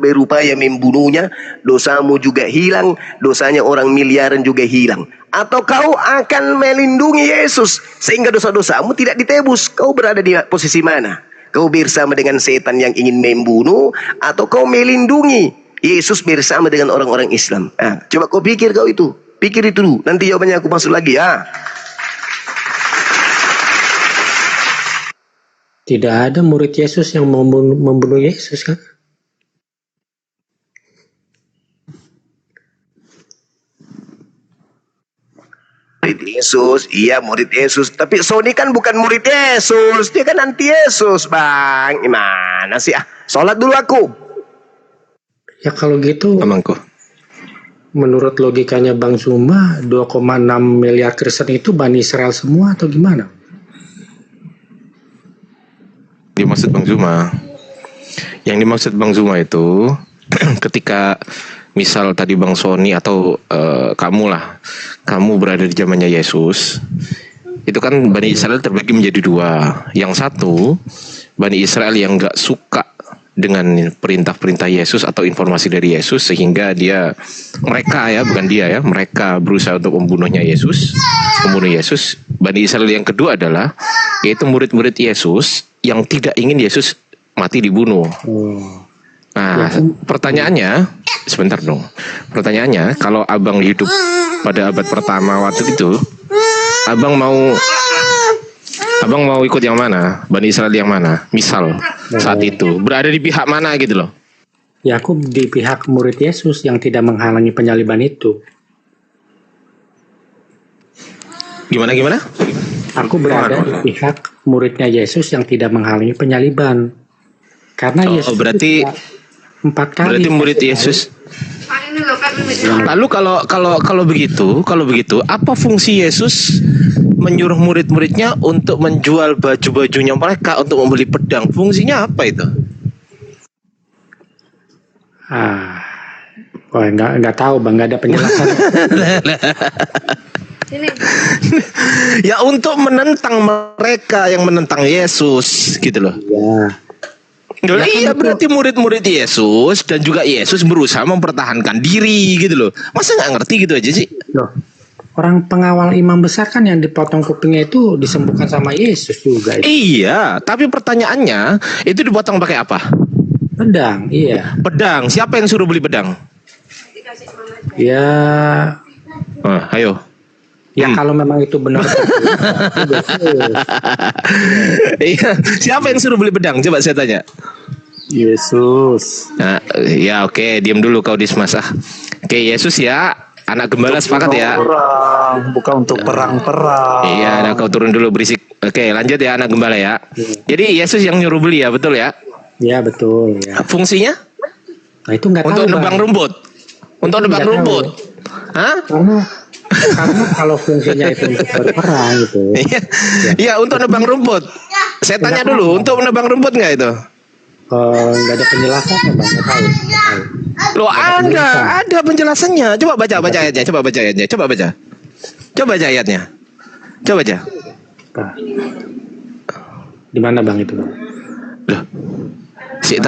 berupaya membunuhnya. Dosamu juga hilang, dosanya orang miliaran juga hilang. Atau kau akan melindungi Yesus sehingga dosa-dosamu tidak ditebus. Kau berada di posisi mana? Kau bersama dengan setan yang ingin membunuh, atau kau melindungi Yesus bersama dengan orang-orang Islam? Coba kau pikir kau itu. Pikir itu dulu, nanti jawabannya aku masuk lagi ya. Tidak ada murid Yesus yang membunuh Yesus kan? Murid Yesus, iya murid Yesus. Tapi Sony kan bukan murid Yesus, dia kan anti Yesus, Bang. Gimana sih? Sholat dulu aku. Ya kalau gitu, Amangku. Menurut logikanya Bang Zuma, 2,6 miliar Kristen itu Bani Israel semua atau gimana? Dimaksud Bang Zuma. Yang dimaksud Bang Zuma itu ketika misal tadi Bang Sony atau kamu lah, kamu berada di zamannya Yesus, itu kan Bani Israel terbagi menjadi dua. Yang satu, Bani Israel yang gak suka dengan perintah-perintah Yesus atau informasi dari Yesus, sehingga mereka berusaha untuk membunuh Yesus. Bani Israel yang kedua adalah yaitu murid-murid Yesus yang tidak ingin Yesus mati dibunuh. Nah, pertanyaannya, sebentar dong. Pertanyaannya, kalau abang hidup pada abad pertama waktu itu, abang mau ikut yang mana? Bani Israel yang mana? Misal saat itu berada di pihak mana gitu loh? Ya aku di pihak murid Yesus yang tidak menghalangi penyaliban itu. Gimana? Aku berada di pihak muridnya Yesus yang tidak menghalangi penyaliban. Karena Yesus berarti 4 kali. Berarti murid Yesus. Lalu kalau begitu, apa fungsi Yesus menyuruh murid-muridnya untuk menjual baju-bajunya mereka untuk membeli pedang? Fungsinya apa itu? Nggak tahu Bang, nggak ada penjelasan. Ya untuk menentang mereka yang menentang Yesus gitu loh. Iya berarti murid-murid Yesus dan juga Yesus berusaha mempertahankan diri gitu loh. Masa nggak ngerti gitu aja sih? Loh, orang pengawal imam besar kan yang dipotong kupingnya itu disembuhkan sama Yesus juga. Iya, tapi pertanyaannya itu dipotong pakai apa? Pedang, iya. Pedang. Siapa yang suruh beli pedang? Ya. Ayo. Ya kalau memang itu benar. Iya. Siapa yang suruh beli pedang? Coba saya tanya. Yesus. Nah, ya oke, diam dulu kau Dismas. Oke, Yesus ya. Anak gembala sepakat ya. Bukan untuk perang-perang. Iya, nah kau turun dulu berisik. Oke, lanjut ya anak gembala ya. Jadi Yesus yang nyuruh beli ya, betul ya? Iya betul. Ya. Fungsinya? Nah itu nggak tahu. Untuk nebang rumput. Untuk nebang rumput. Hah? Karena kalau fungsinya itu untuk berperang gitu. Iya, untuk nebang rumput. Saya tanya dulu, untuk nebang rumput nggak itu? Nggak ada penjelasannya Bang, nggak tahu. Loh ada penjelasannya. Coba baca ayatnya, coba baca ayatnya. Coba aja. Di mana Bang itu Bang? Loh,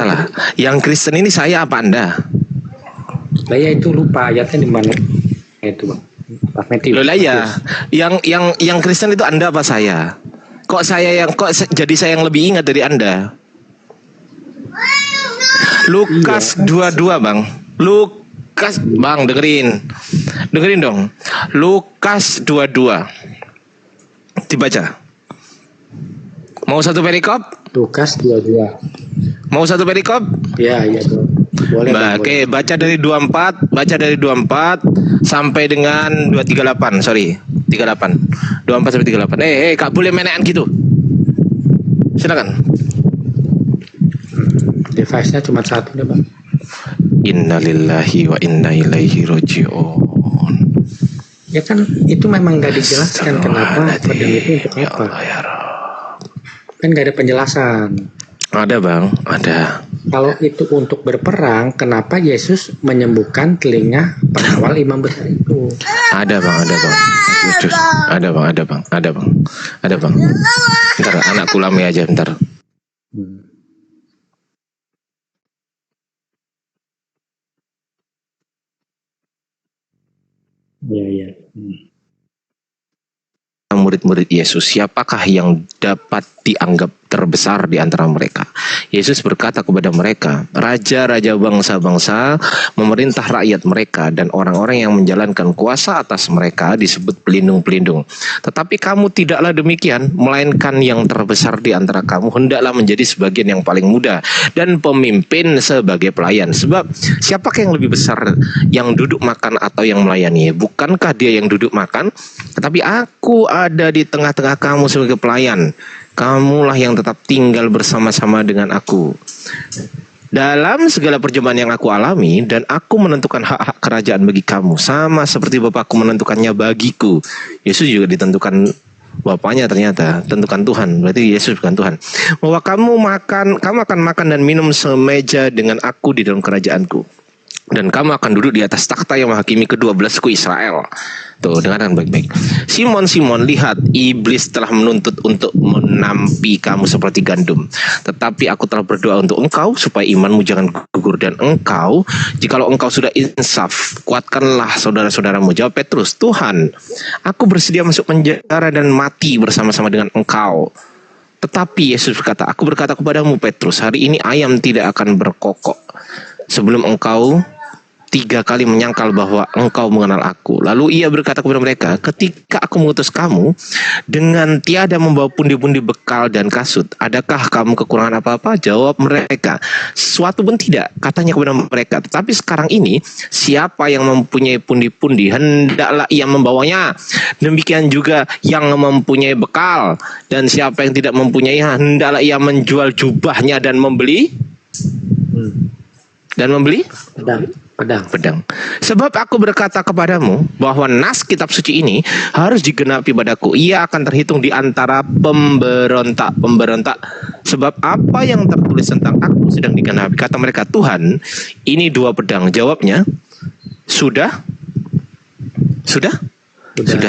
lah. Yang Kristen ini saya apa Anda? Saya itu lupa ayatnya di mana itu Bang. Loh lah ya. Yang Kristen itu Anda apa saya? Kok jadi saya yang lebih ingat dari Anda? Lukas 22 Bang. Lukas Bang dengerin dong. Lukas 22. Dibaca. Mau satu perikop? Lukas 22. Mau satu perikop? Iya tuh. Boleh. Oke, baca dari 24 sampai dengan 238. Sorry, 38. 24 sampai 38. Kak boleh menekan gitu. Silakan. Device-nya cuma satu deh Bang. Innalillahi wa inna ilaihi raji'un. Ya kan itu memang nggak dijelaskan kenapa pedang itu untuk apa. Ya Allah, ya Rabb. Kan nggak ada penjelasan. Ada Bang, ada. Kalau itu untuk berperang, kenapa Yesus menyembuhkan telinga pengawal imam besar itu? Ada bang. Aduh, ada bang. Bentar, anakku lama aja bentar. Iya. Murid-murid Yesus, siapakah yang dapat dianggap terbesar di antara mereka? Yesus berkata kepada mereka, raja-raja bangsa-bangsa memerintah rakyat mereka, dan orang-orang yang menjalankan kuasa atas mereka disebut pelindung-pelindung. Tetapi kamu tidaklah demikian, melainkan yang terbesar di antara kamu hendaklah menjadi sebagian yang paling muda, dan pemimpin sebagai pelayan. Sebab siapakah yang lebih besar, yang duduk makan atau yang melayani? Bukankah dia yang duduk makan? Tetapi aku ada di tengah-tengah kamu sebagai pelayan. Kamulah yang tetap tinggal bersama-sama dengan aku dalam segala perjumpaan yang aku alami, dan aku menentukan hak-hak kerajaan bagi kamu, sama seperti Bapakku menentukannya bagiku. Yesus juga ditentukan Bapaknya, ternyata tentukan Tuhan, berarti Yesus bukan Tuhan. Bahwa kamu akan makan dan minum semeja dengan aku di dalam kerajaanku, dan kamu akan duduk di atas takhta yang menghakimi ke-12 suku Israel. Tuh, dengarkan baik-baik. Simon, lihat, iblis telah menuntut untuk menampi kamu seperti gandum. Tetapi aku telah berdoa untuk engkau supaya imanmu jangan gugur, dan engkau, jikalau engkau sudah insaf, kuatkanlah saudara-saudaramu. Jawab Petrus, Tuhan, aku bersedia masuk penjara dan mati bersama-sama dengan engkau. Tetapi Yesus berkata, aku berkata kepadamu Petrus, hari ini ayam tidak akan berkokok sebelum engkau 3 kali menyangkal bahwa engkau mengenal aku. Lalu ia berkata kepada mereka, ketika aku mengutus kamu dengan tiada membawa pundi-pundi bekal dan kasut, adakah kamu kekurangan apa-apa? Jawab mereka, sesuatu pun tidak, katanya kepada mereka. Tetapi sekarang ini, siapa yang mempunyai pundi-pundi, hendaklah ia membawanya. Demikian juga yang mempunyai bekal, dan siapa yang tidak mempunyai, hendaklah ia menjual jubahnya dan membeli pedang. Sebab aku berkata kepadamu bahwa nas kitab suci ini harus digenapi padaku. Ia akan terhitung di antara pemberontak. Sebab apa yang tertulis tentang aku sedang digenapi. Kata mereka, Tuhan, ini 2 pedang. Jawabnya, sudah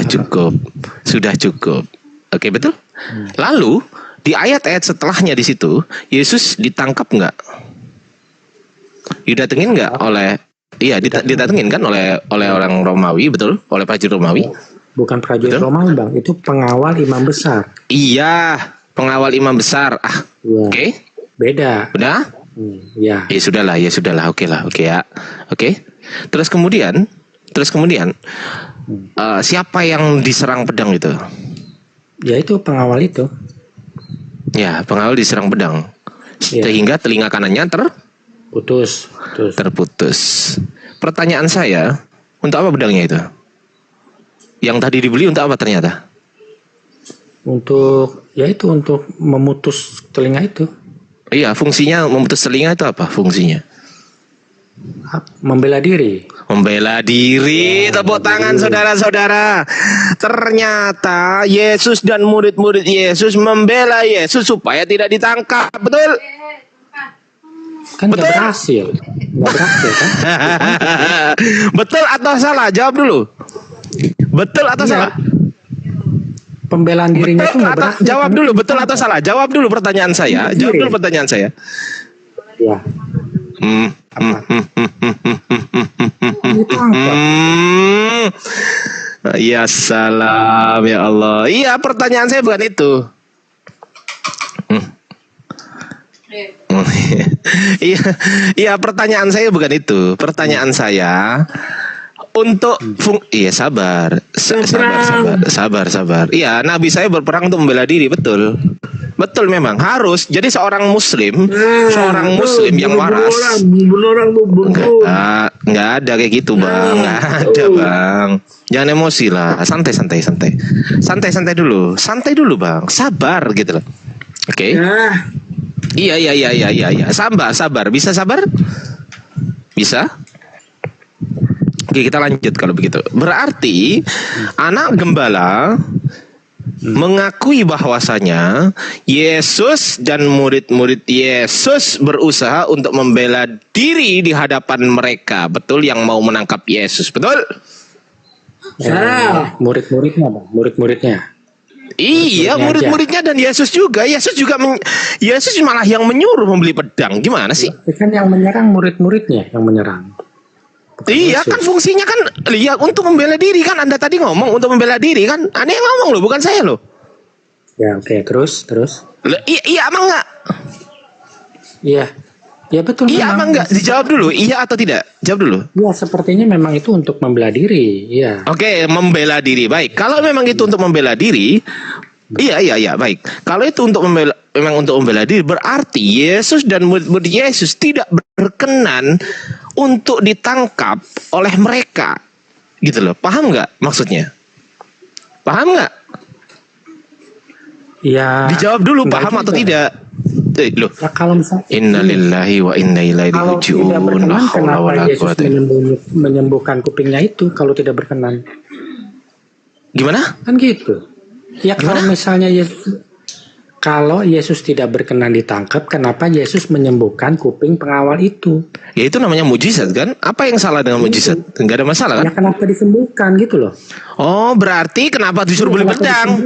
cukup. Oke, betul? Lalu di ayat-ayat setelahnya di situ, Yesus ditangkap nggak? Didatengin nggak oleh? Iya, didatengin kan oleh orang Romawi, betul? Oleh prajurit Romawi. Bukan prajurit Romawi, Bang. Itu pengawal imam besar. Iya, pengawal imam besar. Oke. Beda. Udah? Ya. Ya sudahlah. Oke ya. Oke. Terus kemudian siapa yang diserang pedang itu? Ya itu pengawal itu. Ya, pengawal diserang pedang. Ya. Sehingga telinga kanannya terputus. Pertanyaan saya, untuk apa pedangnya itu? Yang tadi dibeli untuk apa ternyata? Untuk memutus telinga itu. Iya, fungsinya memutus telinga itu apa fungsinya? Membela diri. Tepuk tangan saudara-saudara. Ternyata Yesus dan murid-murid Yesus membela Yesus supaya tidak ditangkap, betul? Kan betul? Nggak berhasil kan? Betul atau salah? Jawab dulu. Betul atau salah? Pembelaan dirinya itu nggak berhasil. Jawab dulu, betul atau salah? Jawab dulu pertanyaan saya. Ya. Ya salam, ya Allah. Iya, pertanyaan saya bukan itu. Iya, pertanyaan saya bukan itu. Pertanyaan saya untuk sabar. Iya, Nabi saya berperang untuk membela diri, betul. Betul, memang harus. Jadi seorang muslim yang waras. Enggak ada kayak gitu, Bang. Enggak ada, Bang. Jangan emosi lah. Santai dulu. Santai dulu, Bang. Sabar gitu loh. Oke. Iya. Sabar. Bisa sabar? Bisa? Oke, kita lanjut kalau begitu. Berarti anak gembala mengakui bahwasanya Yesus dan murid-murid Yesus berusaha untuk membela diri di hadapan mereka, betul, yang mau menangkap Yesus, betul? Murid-muridnya, Bang. Murid-muridnya. Iya, murid-muridnya dan Yesus juga. Yesus malah yang menyuruh membeli pedang. Gimana sih? Kan yang menyerang murid-muridnya yang menyerang. Iya, kan fungsinya kan ya untuk membela diri kan. Anda tadi ngomong untuk membela diri kan. Anda yang ngomong loh, bukan saya loh. Ya, oke, terus. Iya apa enggak? Iya. Ya betul. Iya apa enggak? Dijawab dulu, iya atau tidak? Jawab dulu. Ya, sepertinya memang itu untuk membela diri. Iya. Oke, membela diri. Baik. Kalau memang itu untuk membela diri, iya, baik. Kalau itu memang untuk membela diri, berarti Yesus dan murid-murid Yesus tidak berkenan untuk ditangkap oleh mereka, gitu loh. Paham nggak maksudnya? Paham nggak? Ya. Dijawab dulu, paham atau tidak? Loh. Ya, kalau misalnya Innalillahi wa inna ilaihi kalau raji'un. tidak berkenan, kenapa Yesus menyembuhkan kupingnya itu kalau tidak berkenan? Gimana? Kan gitu. Ya, kalau misalnya kalau Yesus tidak berkenan ditangkap, kenapa Yesus menyembuhkan kuping pengawal itu? Ya itu namanya mujizat kan? Apa yang salah dengan mujizat? Enggak ada masalah kan? Ya kenapa disembuhkan gitu loh? Oh, berarti kenapa disuruh beli pedang?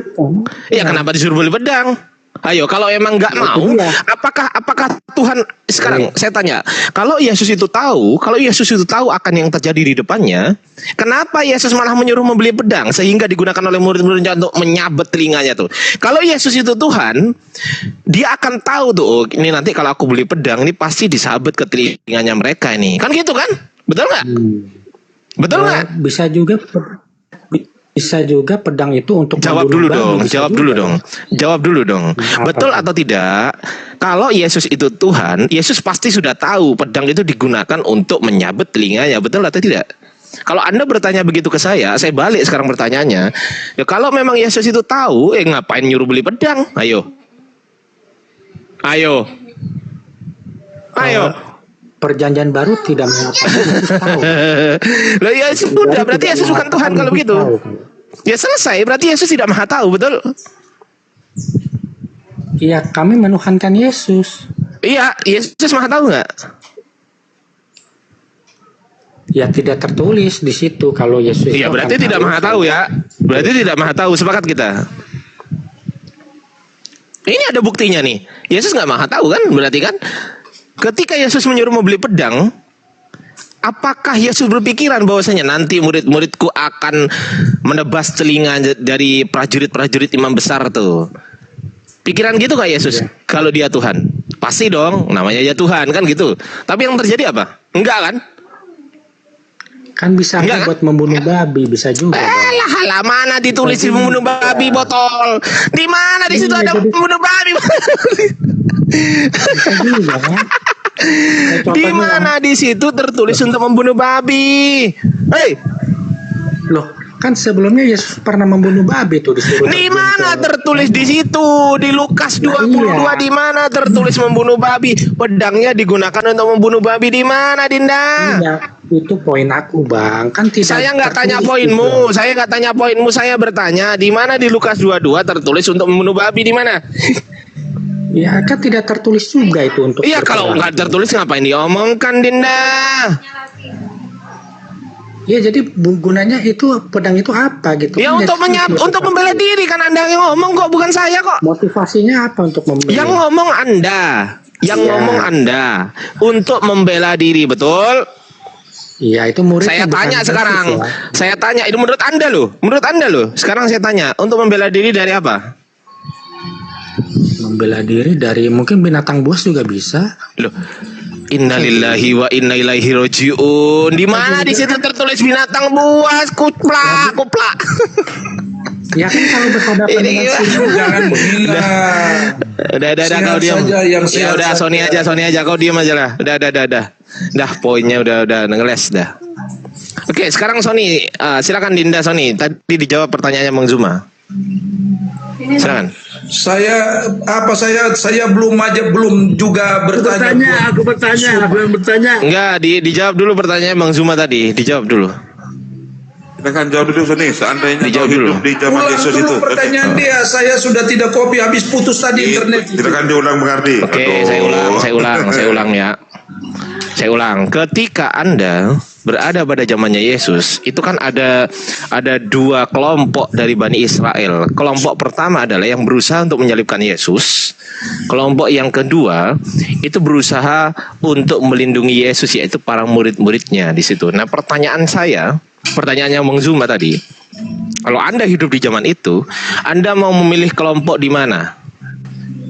Iya, kenapa disuruh beli pedang? Ayo, kalau emang nggak mau, apakah Tuhan sekarang saya tanya, kalau Yesus itu tahu akan yang terjadi di depannya, kenapa Yesus malah menyuruh membeli pedang sehingga digunakan oleh murid-muridnya untuk menyabet telinganya tuh? Kalau Yesus itu Tuhan, dia akan tahu tuh, oh, ini nanti kalau aku beli pedang ini pasti disabet ke telinganya mereka ini, kan gitu kan? Betul nggak? Betul nggak? Bisa juga pedang itu untuk jawab dulu dong. Betul atau tidak? Kalau Yesus itu Tuhan, Yesus pasti sudah tahu pedang itu digunakan untuk menyabet telinganya, betul atau tidak? Kalau Anda bertanya begitu ke saya balik sekarang bertanyanya. Ya kalau memang Yesus itu tahu, ngapain nyuruh beli pedang? Ayo. Perjanjian baru tidak mengatakan. Loh ya sudah, berarti Yesus bukan Tuhan kalau begitu. Ya selesai, berarti Yesus tidak maha tahu, betul? Iya, kami menuhankan Yesus. Iya, Yesus maha tahu nggak? Ya tidak tertulis di situ kalau Yesus. Iya, berarti tidak maha tahu ya. Berarti tidak maha tahu, sepakat kita. Ini ada buktinya nih. Yesus nggak maha tahu kan? Berarti kan ketika Yesus menyuruh membeli pedang, apakah Yesus berpikiran bahwasanya nanti murid-muridku akan menebas telinga dari prajurit-prajurit imam besar tuh? Pikiran gitu gak Yesus? Ya. Kalau dia Tuhan, pasti dong, namanya aja Tuhan kan gitu. Tapi yang terjadi apa? Enggak kan? Kan bisa buat membunuh babi, bisa juga. Lah, mana ditulis membunuh babi botol? Di mana di situ ada membunuh babi? Bisa juga kan? Di mana di situ tertulis untuk membunuh babi? Hei, loh, kan sebelumnya Yesus pernah membunuh babi tuh disuruh. Di mana tertulis di situ? Di Lukas 22 di mana tertulis membunuh babi? Pedangnya digunakan untuk membunuh babi di mana, Dinda? Iya, itu poin aku, Bang. Kan tidak. Saya nggak tanya poinmu. Saya nggak tanya poinmu. Saya bertanya di mana di Lukas 22 tertulis untuk membunuh babi di mana? Ya kan tidak tertulis juga itu untuk. Iya, kalau nggak tertulis ngapain diomongkan, Dinda? Ya jadi gunanya itu pedang itu apa gitu? Ya kan untuk membela diri kan Anda yang ngomong kok, bukan saya kok. Motivasinya apa untuk membela? Yang ngomong Anda, ngomong Anda untuk membela diri, betul? Iya, itu murid. Saya tanya sekarang. Saya tanya, itu menurut Anda loh. Sekarang saya tanya, untuk membela diri dari apa? Membela diri dari mungkin binatang buas juga bisa. Loh, innalillahi wa inna ilaihi raji'un. Di mana di situ tertulis binatang buas? Kuplak. Ya kan kalau berhadapan dengan jangan menghina. Udah kau diam. Ya udah Sony aja kau diam aja lah. Udah. Dah poinnya udah ngeles dah. Oke, sekarang Sony, silakan Dinda Sony. Tadi dijawab pertanyaannya Bang Zuma. Silakan. Saya belum juga bertanya. Aku bertanya. Enggak, dijawab dulu pertanyaan Bang Zuma tadi. Dijawab dulu. Silakan jawab dulu Sony. Seandainya Dijawab kau hidup dulu. di zaman Ulang Yesus dulu itu. pertanyaan dia. Saya sudah tidak copy, habis putus tadi internet. Silakan diulang Bang Ardi. Oke, Aduh. saya ulang ya. Saya ulang. Ketika Anda berada pada zamannya Yesus, itu kan ada dua kelompok dari Bani Israel. Kelompok pertama adalah yang berusaha untuk menyalibkan Yesus. Kelompok yang kedua itu berusaha untuk melindungi Yesus, yaitu para murid-muridnya di situ. Nah, pertanyaannya Bang Zuma tadi, kalau Anda hidup di zaman itu, Anda mau memilih kelompok di mana?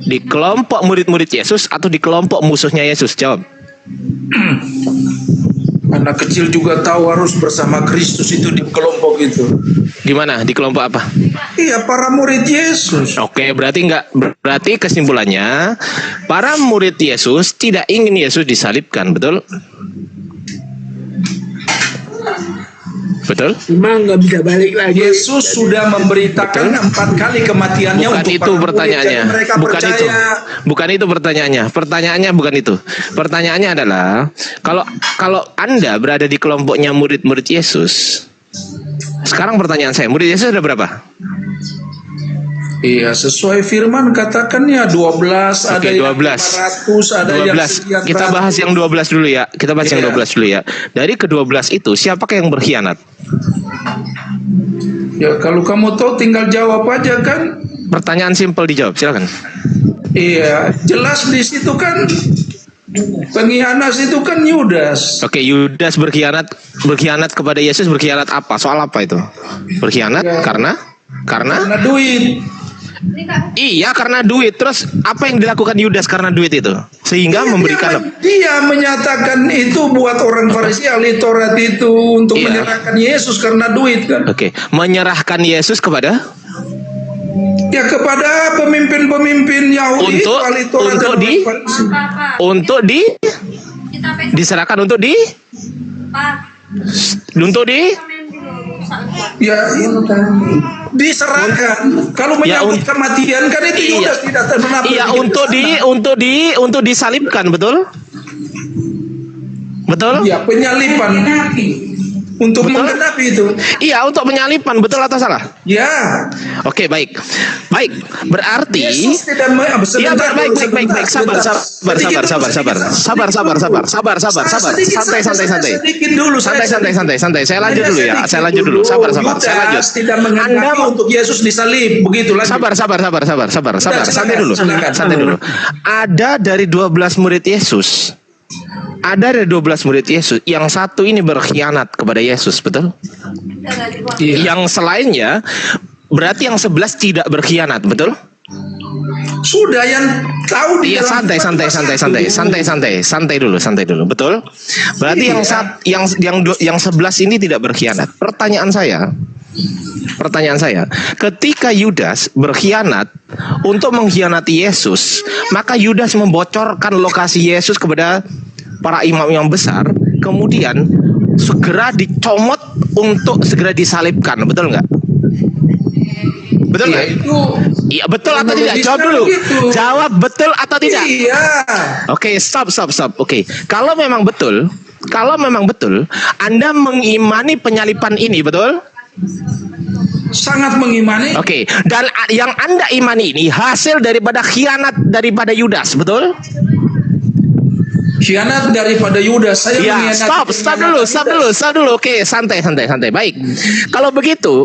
Di kelompok murid-murid Yesus atau di kelompok musuhnya Yesus? Jawab. Anak kecil juga tahu harus bersama Kristus itu di kelompok itu. Di mana? Di kelompok apa? Iya, para murid Yesus. Oke, berarti kesimpulannya para murid Yesus tidak ingin Yesus disalibkan, betul? Betul? Memang nggak bisa balik lagi. Yesus sudah memberitakan 4 kali kematiannya Bukan untuk itu para murid, pertanyaannya. jadi mereka Bukan percaya. itu. Bukan itu pertanyaannya. Pertanyaannya bukan itu. Pertanyaannya adalah kalau Anda berada di kelompoknya murid-murid Yesus. Sekarang pertanyaan saya, murid Yesus ada berapa? Iya, sesuai firman katakannya 12, ada Oke, yang 12. 500, ada yang 12. sekian Kita ratus. bahas yang 12 dulu ya. Kita bahas yang Iya. 12 dulu ya. Dari ke-12 itu siapakah yang berkhianat? Ya, kalau kamu tahu tinggal jawab aja kan. Pertanyaan simpel dijawab, silakan. Iya, jelas di situ kan pengkhianat itu kan Yudas. Oke, Yudas berkhianat kepada Yesus, berkhianat apa? Soal apa itu? Berkhianat Ya. karena Karena duit. iya, karena duit. Terus apa yang dilakukan Yudas karena duit itu? Sehingga memberikan Dia menyatakan itu buat orang Farisi ahli Taurat itu untuk Iya. menyerahkan Yesus karena duit kan. Oke, menyerahkan Yesus kepada Ya, kepada pemimpin-pemimpin Yahudi Untuk- ahli Taurat untuk dan di- orang Farisi. untuk diserahkan untuk Ya, itu kan diserahkan. Kalau Ya, menyangkut kematian kan itu Iya. Yudas tidak pernah iya berpikir ke sana. untuk disalibkan, betul? Betul? Ya, penyalipan untuk Betul? menggenapi itu. Iya, untuk penyalipan, betul atau salah? Ya, Oke, baik. Berarti Yesus tidak iya, baik. Sabar. Santai. Sedikit dulu. Santai. Saya lanjut dulu ya. Saya lanjut dulu. Sabar. Saya lanjut. Yudas tidak menghendaki Anda untuk Yesus disalib. Begitu lanjut. Sabar. Santai dulu. Ada dari 12 murid Yesus. Yang satu ini berkhianat kepada Yesus, betul? Yang selainnya berarti yang 11 tidak berkhianat, betul? Sudah yang tahu di Iya, dalam santai dulu, betul? Berarti yang 11 ini tidak berkhianat. Pertanyaan saya, ketika Yudas berkhianat untuk mengkhianati Yesus, maka Yudas membocorkan lokasi Yesus kepada para imam-imam besar, kemudian segera dicomot untuk segera disalibkan, betul nggak? Betul nggak? Iya, betul atau tidak? Jawab dulu. Gitu. Jawab betul atau tidak? Iya. Oke, stop. Oke, kalau memang betul, Anda mengimani penyalipan ini, betul? Sangat mengimani. Oke, dan yang Anda imani ini hasil daripada khianat daripada Yudas, betul? Khianat daripada Yudas. Saya Ya, mengkhianati stop Yudas. dulu. Oke, santai. Baik. Kalau begitu,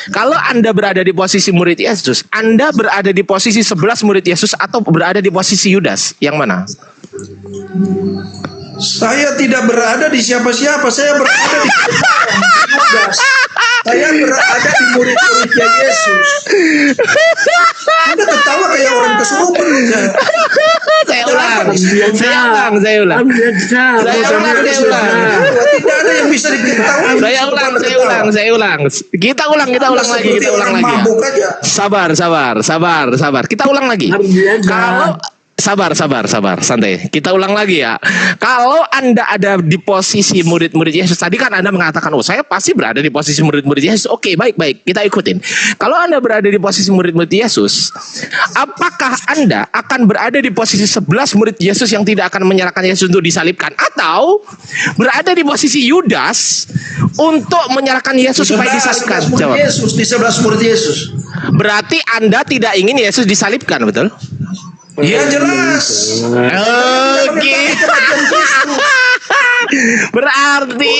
kalau Anda berada di posisi murid Yesus, Anda berada di posisi 11 murid Yesus atau berada di posisi Yudas? Yang mana? Saya tidak berada di siapa-siapa. Saya berada di Yudas. Saya berada di murid-muridnya Yesus. Anda ketawa kayak orang kesurupan. Saya ulang. Saya ulang. Tidak ada yang bisa diketahui. Saya ulang. Kita ulang lagi. Mabuk aja. Sabar. Kita ulang lagi. Sabar, santai. Kita ulang lagi ya. Kalau Anda ada di posisi murid-murid Yesus, tadi kan Anda mengatakan, oh saya pasti berada di posisi murid-murid Yesus. Oke, baik, kita ikutin. Kalau Anda berada di posisi murid-murid Yesus, apakah Anda akan berada di posisi 11 murid Yesus yang tidak akan menyerahkan Yesus untuk disalibkan? Atau berada di posisi Yudas untuk menyerahkan Yesus supaya disalibkan? Jawab. Yesus, di 11 murid Yesus. Berarti Anda tidak ingin Yesus disalibkan, betul? Ya jelas. Oke. Berarti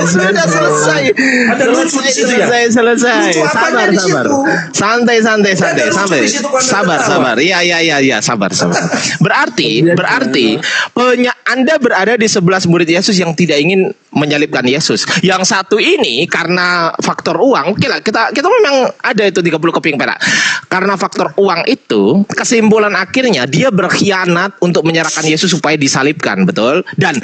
sudah selesai. Ada lucu di situ ya? Selesai. Lucu apanya di Sabar. situ? Santai. Ada lucu di situ kan, Sabar. Iya, sabar. Berarti Anda berada di 11 murid Yesus yang tidak ingin menyalibkan Yesus. Yang satu ini karena faktor uang, oke lah, kita memang ada itu 30 keping perak. Karena faktor uang itu, kesimpulan akhirnya dia berkhianat untuk menyerahkan Yesus supaya disalibkan, betul? Dan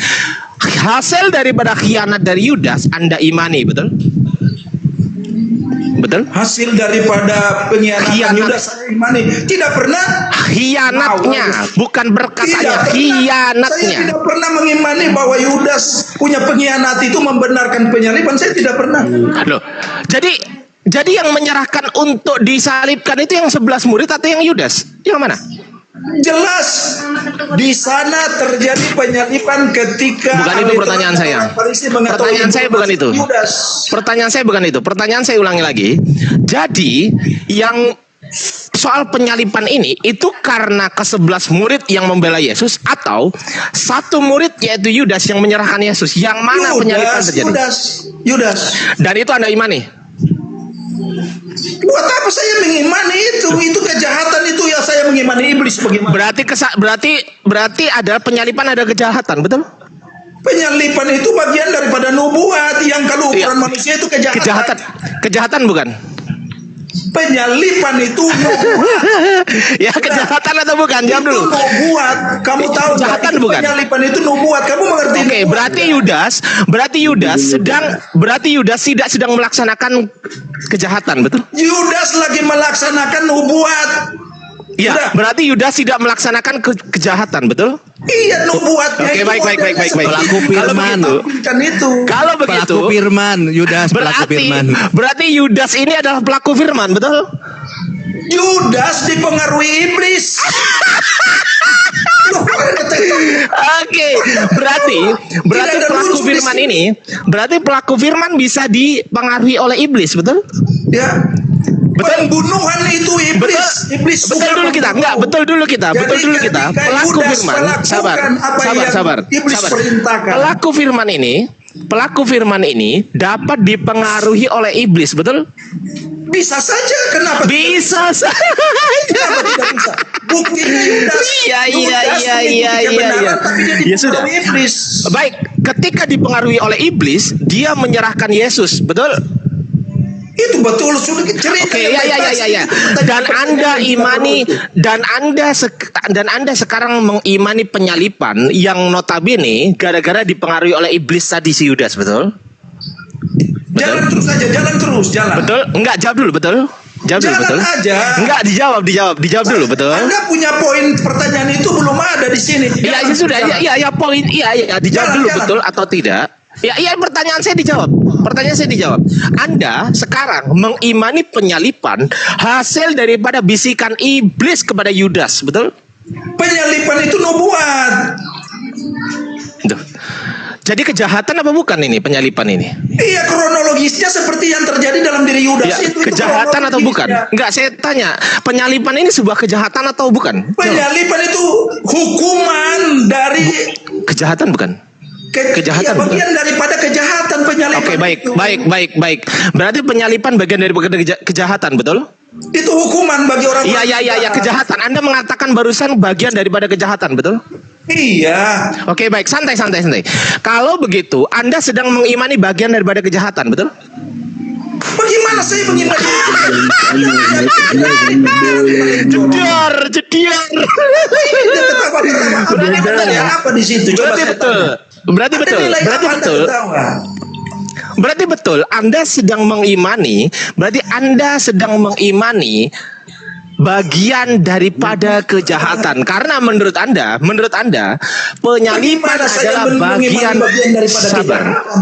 hasil daripada khianat dari Yudas Anda imani, betul? Betul? Hasil daripada pengkhianatan Yudas saya imani. Tidak pernah. Khianatnya, bukan berkatanya, khianatnya. Saya tidak pernah mengimani bahwa Yudas punya pengkhianat itu membenarkan penyaliban. Saya tidak pernah. Loh, jadi yang menyerahkan untuk disalibkan itu yang 11 murid atau yang Yudas? Yang mana? Jelas di sana terjadi penyaliban ketika bukan itu pertanyaan saya. Pertanyaan saya bukan itu. Pertanyaan saya bukan itu. Pertanyaan saya ulangi lagi. Jadi yang soal penyaliban ini itu karena ke-11 murid yang membela Yesus atau satu murid yaitu Yudas yang menyerahkan Yesus? Yang mana penyaliban terjadi? Yudas. Dan itu Anda imani? Buat apa saya mengimani itu? Itu kejahatan itu ya, saya mengimani iblis bagaimana? Berarti ada penyaliban, ada kejahatan, betul? Penyaliban itu bagian daripada nubuat yang kalau ukuran manusia itu kejahatan. Kejahatan bukan? Penyaliban itu nubuat. Ya kejahatan atau bukan? Jawab dulu. Itu nubuat. Kamu tahu kejahatan itu bukan? Penyaliban itu nubuat. Kamu mengerti? Oke, berarti Yudas tidak sedang melaksanakan kejahatan, betul? Yudas lagi melaksanakan nubuat. Iya, berarti Yudas tidak melaksanakan kejahatan, betul? Iya, nubuatnya. Oke, baik. Pelaku firman. Kalau begitu, pelaku firman, Yudas pelaku firman. Berarti Yudas ini adalah pelaku firman, betul? Yudas dipengaruhi iblis. Oke, berarti pelaku firman bisa dipengaruhi oleh iblis, betul? Ya. Betul. Pembunuhan itu iblis. Betul dulu kita. Pelaku firman, sabar. Pelaku firman ini dapat dipengaruhi oleh iblis, betul? Bisa saja, kenapa? Bisa saja. Kenapa tidak bisa? Buktinya Yudas. Iya. Ya sudah. Iblis. Baik, ketika dipengaruhi oleh iblis, dia menyerahkan Yesus, betul? Itu betul, sudah cerita. Oke, ya. Dan Anda imani dan Anda sekarang mengimani penyaliban yang notabene gara-gara dipengaruhi oleh iblis tadi si Yudas, betul? Jalan terus saja, jalan. Betul? Enggak, jawab dulu, betul? Jawab dulu, betul? Aja. Enggak, dijawab dulu, betul? Anda punya poin pertanyaan itu belum ada di sini. Iya, sudah. Iya, poin. Iya, dijawab dulu, betul atau tidak? Ya, pertanyaan saya dijawab. Anda sekarang mengimani penyaliban hasil daripada bisikan iblis kepada Yudas, betul? Penyaliban itu nubuat. Duh. Jadi kejahatan apa bukan ini penyaliban ini? Iya, kronologisnya seperti yang terjadi dalam diri Yudas ya, itu kejahatan atau bukan? Enggak, saya tanya, penyaliban ini sebuah kejahatan atau bukan? Penyaliban itu hukuman dari kejahatan bukan? Kejahatan ya, bagian daripada kejahatan penyaliban. Oke, baik. Berarti penyaliban bagian dari kejahatan, betul? Itu hukuman bagi orang. Iya, kejahatan. Anda mengatakan barusan bagian daripada kejahatan, betul? Iya. Oke, baik, santai. Kalau begitu, Anda sedang mengimani bagian daripada kejahatan, betul? Bagaimana saya mengimani? Jediar. Apa di situ? Berarti betul. Anda sedang mengimani bagian daripada kejahatan. Karena menurut Anda penyalipan Bagaimana saya adalah bagian daripada sabar. kejahatan?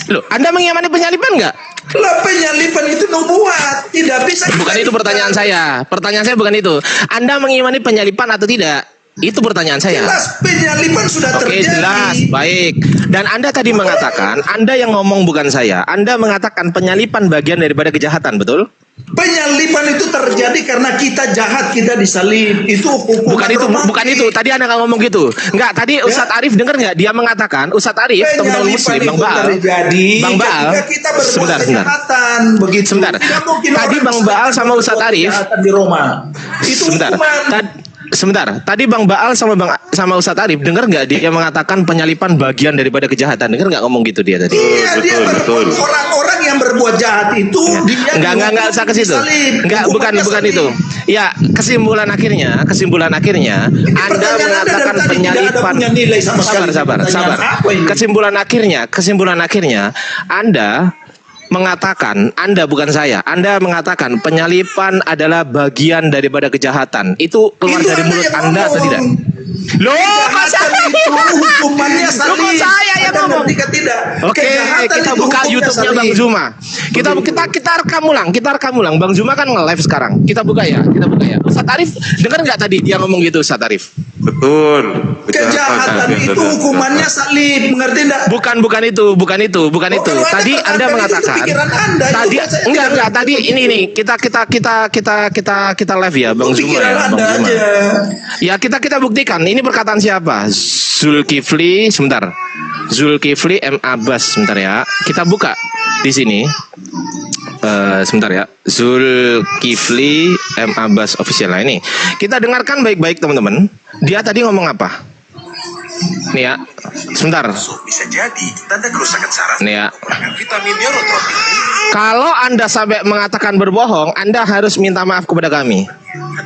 Loh, Anda mengimani penyalipan enggak? Lah penyalipan itu nubuat, tidak bisa. Bukan itu pertanyaan saya. Pertanyaan saya bukan itu. Anda mengimani penyalipan atau tidak? Itu pertanyaan saya. Jelas penyalipan sudah Oke, terjadi. jelas, baik. Dan Anda tadi mengatakan, Anda yang ngomong bukan saya. Anda mengatakan penyalipan bagian daripada kejahatan, betul? Penyalipan itu terjadi karena kita jahat, kita disalib. Itu hukuman Bukan itu. Tadi Anda nggak ngomong gitu. Enggak, tadi Ustadz Arif dengar nggak? Dia mengatakan, Ustadz Arif, teman-teman Muslim, Bang Baal. Bang Baal, kita berbuat sebentar. kejahatan, begitu. Sebentar. Tidak mungkin Tadi orang Bang Baal sama berbuat Ustadz Arif. kejahatan di Roma. Itu Sebentar. hukuman. Sebentar. Tadi Bang Baal sama Ustadz Arif dengar nggak dia mengatakan penyalipan bagian daripada kejahatan? Dengar nggak ngomong gitu dia tadi? Iya, dia betul. orang-orang yang berbuat jahat itu dia Enggak usah ke situ. Enggak, bukan itu. Ya, kesimpulan akhirnya Anda mengatakan penyalipan. Sabar. Kesimpulan akhirnya Anda mengatakan, Anda bukan saya, Anda mengatakan penyalipan adalah bagian daripada kejahatan. Itu keluar dari mulut Anda atau tidak? Loh, kok saya itu hukumannya salib. Loh, kok saya yang Anda ngomong? ngerti ke tidak? Oke, Kejahatan kita itu buka hukumnya YouTube-nya salib. Bang Zuma. Kita rekam ulang. Bang Zuma kan nge-live sekarang. Kita buka ya. Ustadz Arif dengar nggak tadi dia ngomong gitu, Ustadz Arif? Betul. Kejahatan itu hukumannya salib, mengerti enggak? Bukan itu. kalau Tadi Anda Anda katakan mengatakan. itu pikiran Anda, Tadi itu saya enggak. tidak- Tadi ini kita live ya, Bang Zuma Pikiran ya, Bang Anda Zuma. aja. Ya kita buktikan. Ini perkataan siapa? Zulkifli, sebentar. Zulkifli M Abbas, sebentar ya. Kita buka di sini. Sebentar ya. Zulkifli M Abbas official. Nah, ini kita dengarkan baik-baik teman-teman. Dia tadi ngomong apa? Nih ya. Sebentar. Bisa jadi tanda kerusakan saraf. Nih ya. Vitamin neurotrophil. Kalau Anda sampai mengatakan berbohong, Anda harus minta maaf kepada kami.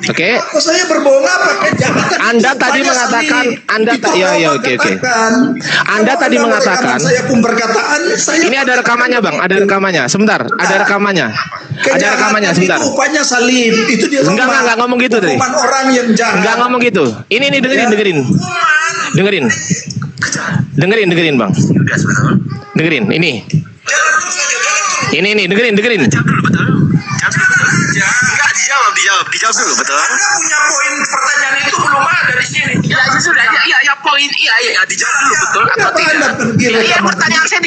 Oke? Kok saya berbohong apa? Kejahatan Anda itu tadi hukumannya mengatakan, salib. Anda Itu ya, Allah oke. katakan. Anda Kalau tadi Anda mengatakan, merekaman saya pun perkataan saya. ini ada rekamannya, Bang. Ada rekamannya. Sebentar, ada rekamannya. Ada Kejahatan rekamannya, sebentar. Itu upahnya salib. Itu dia. Enggak ngomong gitu tadi. Hukuman orang yang jahat. Enggak ngomong gitu. Ini dengerin. Dengerin, Bang. Dengerin, ini. Ini, dengerin. Dijawab dulu, betul. Anda punya poin pertanyaan itu belum ada di sini. Iya, poin. Iya, dijawab dulu, betul atau Kenapa tidak? Anda pergi Iya, rekaman? pertanyaan saya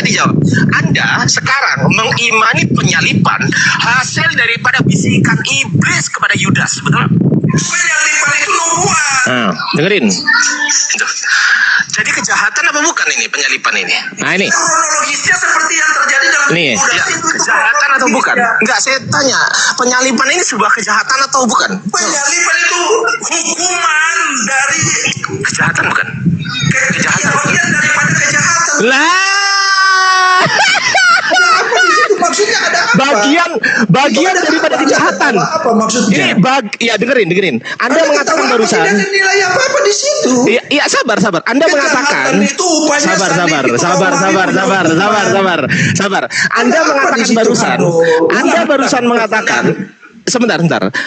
dijawab. Anda sekarang mengimani penyalipan hasil daripada bisikan iblis kepada Yudas, betul? Penyalipan itu nubuat. Nah, dengerin. Jadi kejahatan apa bukan ini penyalipan ini? Nah, ini. Kronologisnya seperti yang terjadi dalam Nih. Yudas Ya, itu kejahatan atau bukan? Enggak, saya tanya, penyalipan ini sebuah kejahatan atau bukan? Penyalipan itu hukuman dari Kejahatan bukan? kejahatan, bagian daripada kejahatan. Lah. Apa di situ maksudnya ada apa? Bagian daripada kejahatan. Apa maksudnya? Ini dengerin. Anda mengatakan ketawa, barusan. tidak ada nilai apa-apa di situ. Iya, sabar. Anda Kejahatan mengatakan itu upahnya sabar. salib, itu Sabar. Anda Ada apa mengatakan di situ, barusan. Aduh? Anda barusan mengatakan. Sebentar.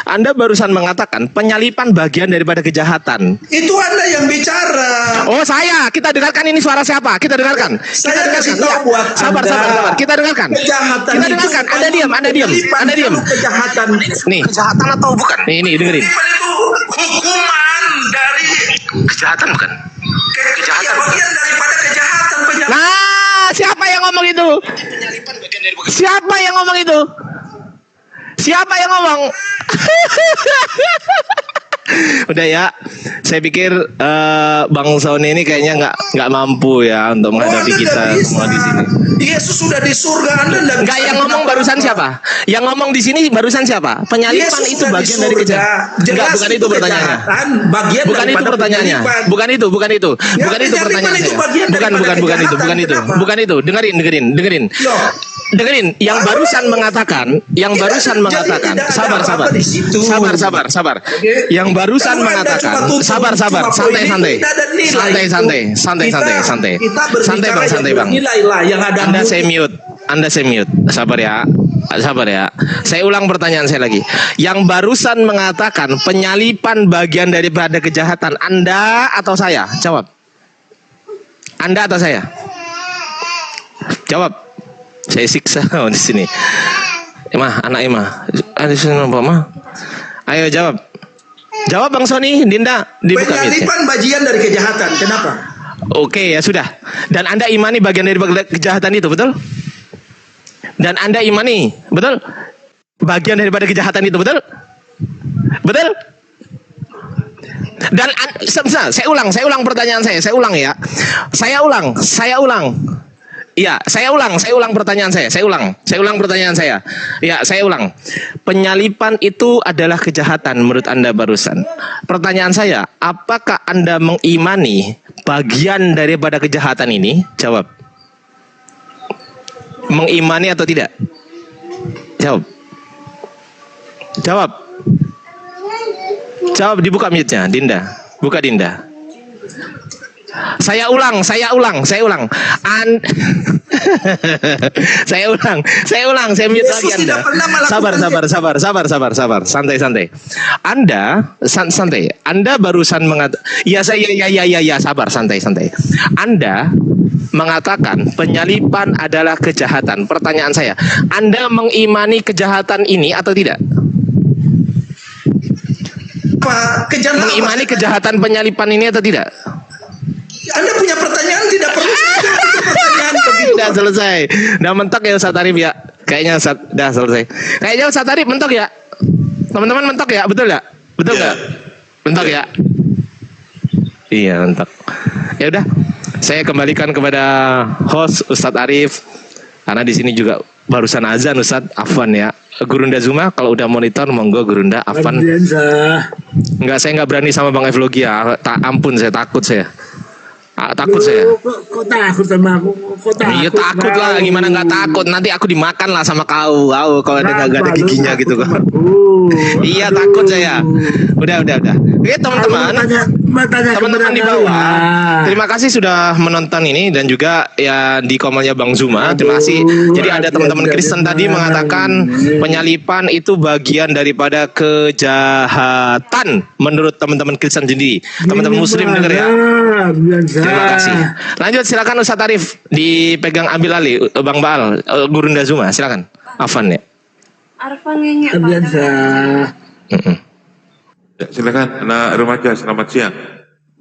Anda barusan mengatakan penyalipan bagian daripada kejahatan. Itu Anda yang bicara. Oh, saya. Kita dengarkan ini suara siapa? Kita dengarkan. Saya kasih tahu Iya. buat Sabar. Anda. Kita dengarkan. Kejahatan Kita itu dengarkan. Anda bukan diam. penyalipan, Anda diam. kalau Kejahatan. Nih. Kejahatan atau bukan? Nih, dengerin. Penyalipan itu hukuman dari Kejahatan bukan? kejahatan. Bagian daripada kejahatan. Penyalipan. Nah, siapa yang ngomong itu? Siapa yang ngomong itu? Siapa yang ngomong? Udah ya, saya pikir Bang Sony ini kayaknya nggak mampu ya untuk menghadapi Anda kita nggak bisa. semua di sini. Yesus sudah di surga, Anda nggak Enggak, bisa yang ngomong kenapa-napa. barusan siapa? Yang ngomong di sini barusan siapa? Penyalipan Yesus itu sudah di bagian dari surga. kejahatan. Enggak, Jelas bukan itu pertanyaannya. kejahatan, bagian Bukan itu daripada pertanyaannya. penyalipan. Bukan itu. Ya, Bukan itu penyalipan pertanyaan itu saya. bagian Bukan daripada itu. kejahatan. Kenapa? Bukan itu. Dengerin. Loh. Dengerin, yang barusan mengatakan, tidak ada sabar. apa-apa di situ. Sabar. Yang barusan Kalau Anda mengatakan, cuma tutup, sabar, cuma santai. poin itu tidak ada nilai Santai, Kita berbicara Bang. yang bernilai lah, yang ada Anda mutu. saya mute. Sabar ya. Sabar ya. Saya ulang pertanyaan saya lagi. Yang barusan mengatakan penyalipan bagian daripada kejahatan, Anda atau saya? Jawab. Anda atau saya? Jawab. Saya siksa di sini. Emah, anak Emah. Ada sini Pak Mah. Ayo jawab. Jawab Bang Sony, Dinda. Dibuka Penyalipan bagian dari kejahatan. Kenapa? Oke, ya sudah. Dan Anda imani bagian dari kejahatan itu, betul? Dan Anda imani, betul? Bagian daripada kejahatan itu, betul? Betul? Dan saya ulang pertanyaan saya. Saya ulang ya. Saya ulang. Iya, saya ulang pertanyaan saya. Saya ulang pertanyaan saya. Ya, saya ulang. Penyalipan itu adalah kejahatan menurut Anda barusan. Pertanyaan saya, apakah Anda mengimani bagian daripada kejahatan ini? Jawab. Mengimani atau tidak? Jawab. Jawab, dibuka mute-nya, Dinda. Buka Dinda. Saya ulang. Saya mute lagi Anda. Sabar. Santai. Anda barusan mengatakan, ya sabar, santai. Anda mengatakan penyalipan adalah kejahatan. Pertanyaan saya, Anda mengimani kejahatan ini atau tidak? Mengimani kejahatan penyalipan ini atau tidak? Anda punya pertanyaan tidak perlu pertanyaan begitu. Udah selesai. Udah mentok ya Ustaz Arif ya. Kayaknya udah selesai. Kayaknya Ustaz Arif mentok ya. Teman-teman mentok ya, betul nggak? Betul nggak? Mentok ya. Iya mentok. Ya udah. Saya kembalikan kepada host Ustadz Arif karena di sini juga barusan azan Ustadz. Afwan ya. Gurunda Zuma kalau udah monitor monggo Gurunda. Afwan. Enggak, saya nggak berani sama Bang Evlogi ya. Ampun, saya takut saya. Takut saya. Kok takut sama aku? Iya takut lah, gimana nggak takut? Nanti aku dimakan lah sama kau kalau ada nggak ada giginya gitu kan. Iya takut saya. Udah. Oke teman-teman di bawah. Terima kasih sudah menonton ini dan juga ya di komennya Bang Zuma. Terima kasih. Jadi ada teman-teman Kristen tadi mengatakan penyalipan itu bagian daripada kejahatan menurut teman-teman Kristen sendiri. Teman-teman Muslim dengar ya. Terima kasih. Lanjut silakan Ustadz Arif dipegang ambil alih Bang Baal Gurunda Zuma silakan. Afan ya. Arfan ngenyek Ya, silakan anak remaja selamat siang.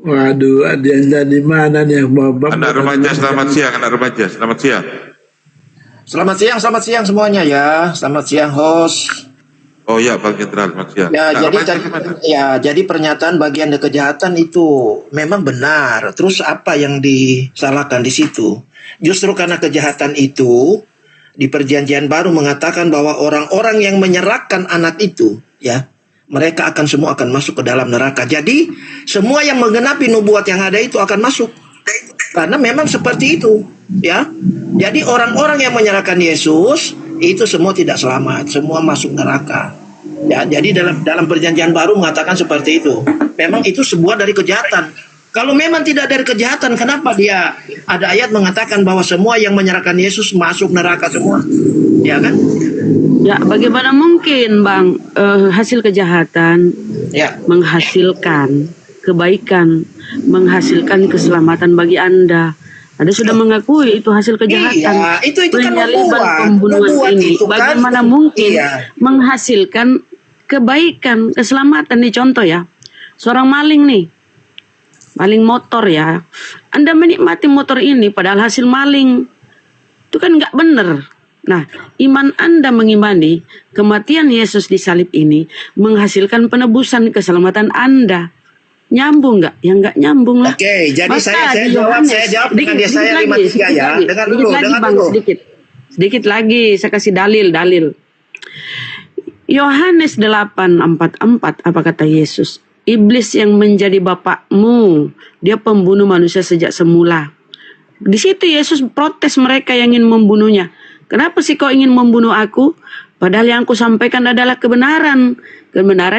Waduh, Adianza di mana nih Bapak? Anak remaja selamat siang, Selamat siang semuanya ya. Selamat siang host. Oh ya Bang Jenderal, selamat siang. Ya, jadi pernyataan bagian dari kejahatan itu memang benar. Terus apa yang disalahkan di situ? Justru karena kejahatan itu di Perjanjian Baru mengatakan bahwa orang-orang yang menyerahkan anak itu, ya, mereka semua akan masuk ke dalam neraka. Jadi semua yang menggenapi nubuat yang ada itu akan masuk. Karena memang seperti itu, ya. Jadi orang-orang yang menyerahkan Yesus itu semua tidak selamat, semua masuk neraka. Ya, jadi dalam Perjanjian Baru mengatakan seperti itu. Memang itu sebuah dari kejahatan. Kalau memang tidak dari kejahatan, kenapa dia ada ayat mengatakan bahwa semua yang menyerahkan Yesus masuk neraka semua? Ya kan? Ya, bagaimana mungkin Bang hasil kejahatan menghasilkan kebaikan, menghasilkan keselamatan bagi Anda? Anda sudah mengakui itu hasil kejahatan. Iya, itu kan pembunuhan ini. Bagaimana mungkin menghasilkan kebaikan, keselamatan? Nih contoh ya, seorang maling nih, maling motor ya. Anda menikmati motor ini padahal hasil maling. Itu kan nggak benar. Nah, iman Anda mengimani kematian Yesus di salib ini menghasilkan penebusan keselamatan Anda. Nyambung nggak? Ya nggak nyambung lah. Oke, jadi saya jawab dengan dia saya 53 ya. Dengar dulu. Sedikit lagi saya kasih dalil. Yohanes 8:44 apa kata Yesus? Iblis yang menjadi bapakmu, dia pembunuh manusia sejak semula. Di situ Yesus protes mereka yang ingin membunuhnya. Kenapa sih kau ingin membunuh aku? Padahal yang aku sampaikan adalah kebenaran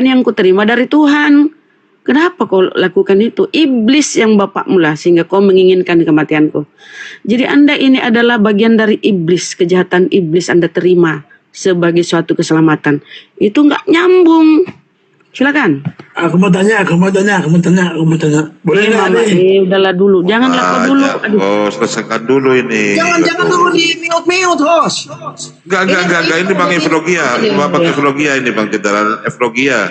yang kuterima dari Tuhan. Kenapa kau lakukan itu? Iblis yang bapakmu lah sehingga kau menginginkan kematianku. Jadi Anda ini adalah bagian dari iblis, kejahatan iblis Anda terima. sebagai suatu keselamatan. Itu nggak nyambung. Silakan. Aku mau tanya. Boleh nggak nih? Udahlah dulu. Jangan lapor dulu. Aduh. Oh, selesaikan dulu ini. Jangan dulu di mute, host. Enggak. Ini Bang Evlogia. Bapak Evlogia ini, Bang Jenderal Evlogia.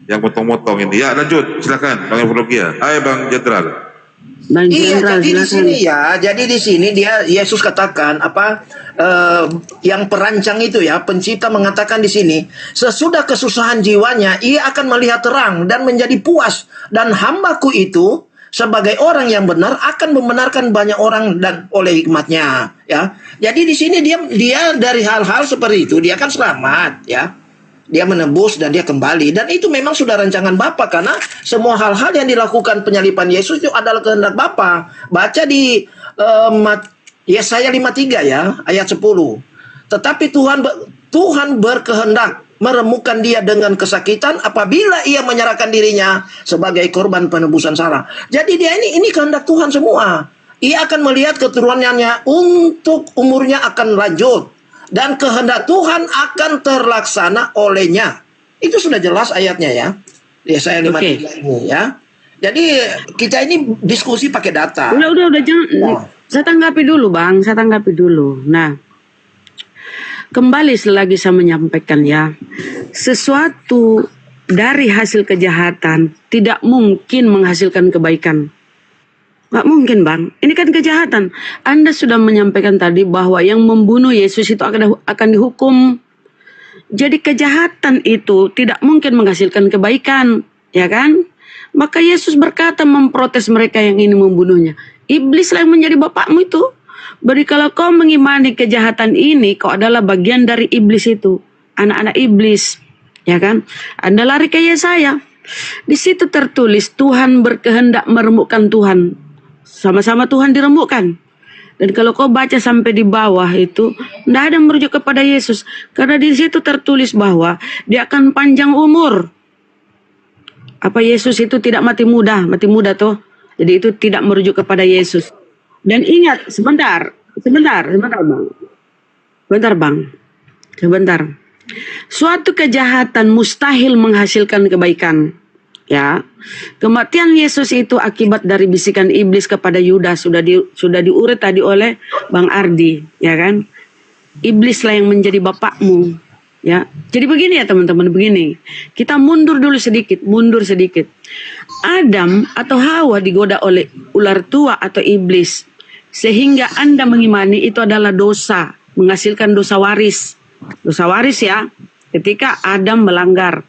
Yang motong-motong ini. Ya, lanjut. Silakan, Bang Evlogia. Ayo, Bang Jenderal. Iya, jadi di sini jadi di sini Yesus katakan yang perancang itu ya, pencipta mengatakan di sini, sesudah kesusahan jiwanya ia akan melihat terang dan menjadi puas, dan hambaku itu sebagai orang yang benar akan membenarkan banyak orang dan oleh hikmatnya, ya. Jadi di sini dia dari hal-hal seperti itu dia akan selamat, ya. Dia menebus dan dia kembali, dan itu memang sudah rancangan Bapa, karena semua hal-hal yang dilakukan penyalipan Yesus itu adalah kehendak Bapa. Baca di Yesaya 53 ya, ayat 10. Tetapi Tuhan berkehendak meremukkan dia dengan kesakitan apabila ia menyerahkan dirinya sebagai korban penebusan salah. Jadi dia ini kehendak Tuhan semua. Ia akan melihat keturunannya untuk umurnya akan lanjut. Dan kehendak Tuhan akan terlaksana olehnya. Itu sudah jelas ayatnya ya. Yesaya 53 ini ya. Jadi kita ini diskusi pakai data. Udah jangan. Saya tanggapi dulu, Bang. Nah, kembali lagi saya menyampaikan ya. Sesuatu dari hasil kejahatan tidak mungkin menghasilkan kebaikan. Nggak mungkin, Bang. Ini kan kejahatan. Anda sudah menyampaikan tadi bahwa yang membunuh Yesus itu akan dihukum. Jadi kejahatan itu tidak mungkin menghasilkan kebaikan, ya kan? Maka Yesus berkata memprotes mereka yang ini membunuhnya. Iblis lah yang menjadi bapakmu itu. Beri kalau kau mengimani kejahatan ini, kau adalah bagian dari iblis itu. Anak-anak iblis, ya kan? Anda lari ke Yesaya. Di situ tertulis Tuhan berkehendak meremukkan Tuhan. Sama-sama Tuhan diremukkan. Dan kalau kau baca sampai di bawah itu, tidak ada yang merujuk kepada Yesus. Karena di situ tertulis bahwa dia akan panjang umur. Apa Yesus itu tidak mati muda toh. Jadi itu tidak merujuk kepada Yesus. Dan ingat, sebentar Bang. Suatu kejahatan mustahil menghasilkan kebaikan. Ya, kematian Yesus itu akibat dari bisikan iblis kepada Yudas, sudah diurut tadi oleh Bang Ardi, ya kan? Iblislah yang menjadi bapakmu, ya. Jadi begini ya teman-teman, begini. Kita mundur sedikit. Adam atau Hawa digoda oleh ular tua atau iblis, sehingga Anda mengimani itu adalah dosa, menghasilkan dosa waris ya. Ketika Adam melanggar.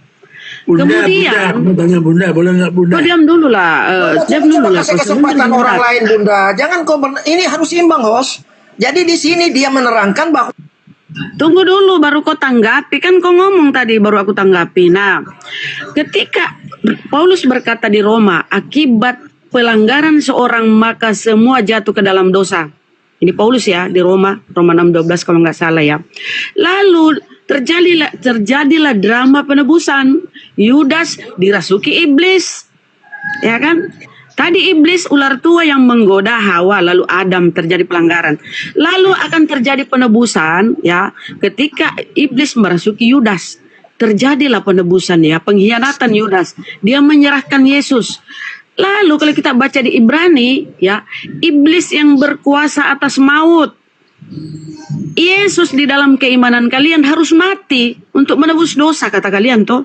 Kemudian Bunda, boleh nggak Bunda? Kau diam dulu lah. Kasih kesempatan orang lain, Bunda. Jangan ini harus imbang, host. Jadi di sini dia menerangkan bahwa tunggu dulu baru kau tanggapi, kan kau ngomong tadi baru aku tanggapi. Nah, ketika Paulus berkata di Roma, akibat pelanggaran seorang maka semua jatuh ke dalam dosa. Ini Paulus ya di Roma 6:12 kalau nggak salah ya. Lalu terjadilah drama penebusan. Yudas dirasuki iblis, ya kan? Tadi iblis ular tua yang menggoda Hawa, lalu Adam, terjadi pelanggaran. Lalu akan terjadi penebusan, ya, ketika iblis merasuki Yudas. Terjadilah penebusan ya, pengkhianatan Yudas. Dia menyerahkan Yesus. Lalu kalau kita baca di Ibrani, ya, iblis yang berkuasa atas maut. Yesus di dalam keimanan kalian harus mati untuk menebus dosa, kata kalian toh.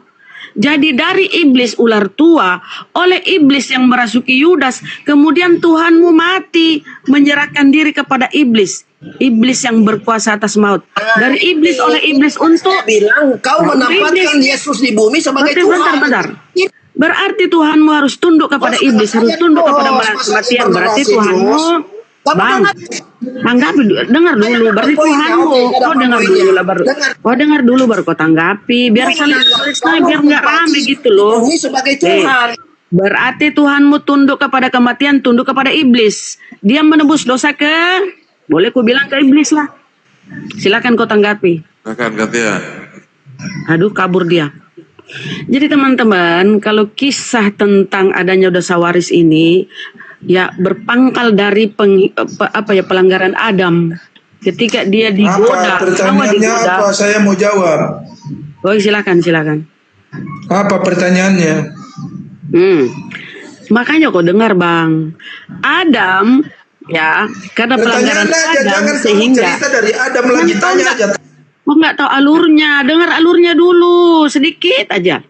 Jadi dari iblis ular tua, oleh iblis yang merasuki Yudas, kemudian Tuhanmu mati, menyerahkan diri kepada iblis. Iblis yang berkuasa atas maut. Dari iblis oleh iblis untuk bilang kau menempatkan Yesus di bumi sebagai Tuhan. Bentar. Berarti Tuhanmu harus tunduk kepada iblis, harus tunduk kepada kematian. Berarti Tuhanmu, Bang, dengar dulu. Berarti Tuhanmu, kau dengar dulu baru kau tanggapi. Biar biar nggak rame gitu loh. Sebagai Tuhan. Berarti Tuhanmu tunduk kepada kematian, tunduk kepada iblis. Dia menebus dosa boleh ku bilang ke iblis lah. Silakan kau tanggapi. Silakan gantian. Aduh, kabur dia. Jadi teman-teman, kalau kisah tentang adanya dosa waris ini ya berpangkal dari pelanggaran Adam. ketika dia digoda, Apa pertanyaannya apa? Saya mau jawab. Oh, silakan. Apa pertanyaannya? Makanya kau dengar Bang, Adam ya, karena pelanggaran Adam sehingga cerita dari Adam lagi tanya aja. Kau nggak tahu alurnya, dengar alurnya dulu sedikit aja.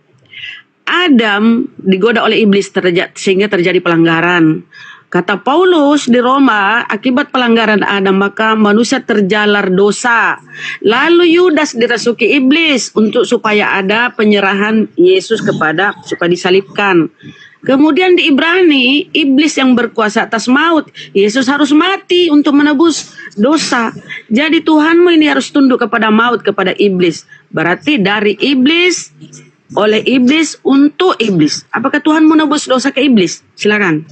Adam digoda oleh iblis sehingga terjadi pelanggaran. Kata Paulus di Roma, akibat pelanggaran Adam maka manusia terjalar dosa. Lalu Yudas dirasuki iblis supaya ada penyerahan Yesus supaya disalibkan. Kemudian di Ibrani, iblis yang berkuasa atas maut. Yesus harus mati untuk menebus dosa. Jadi Tuhanmu ini harus tunduk kepada maut, kepada iblis. Berarti dari iblis, oleh iblis, untuk iblis. Apakah Tuhan menebus dosa ke iblis? Silakan.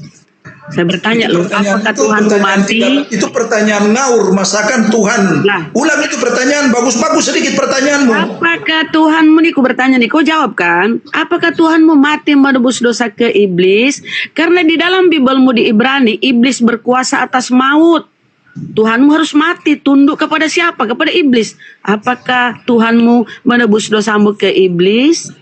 Saya bertanya loh, apakah Tuhan mati? Itu pertanyaan ngaur, masakan Tuhan. Ulang itu pertanyaan, bagus-bagus sedikit pertanyaanmu. Apakah Tuhanmu nih, ku bertanya nih, kau jawab kan? Apakah Tuhanmu mati menebus dosa ke iblis? Karena di dalam Bibelmu di Ibrani, iblis berkuasa atas maut. Tuhanmu harus mati, tunduk kepada siapa? Kepada iblis. Apakah Tuhanmu menebus dosamu ke iblis?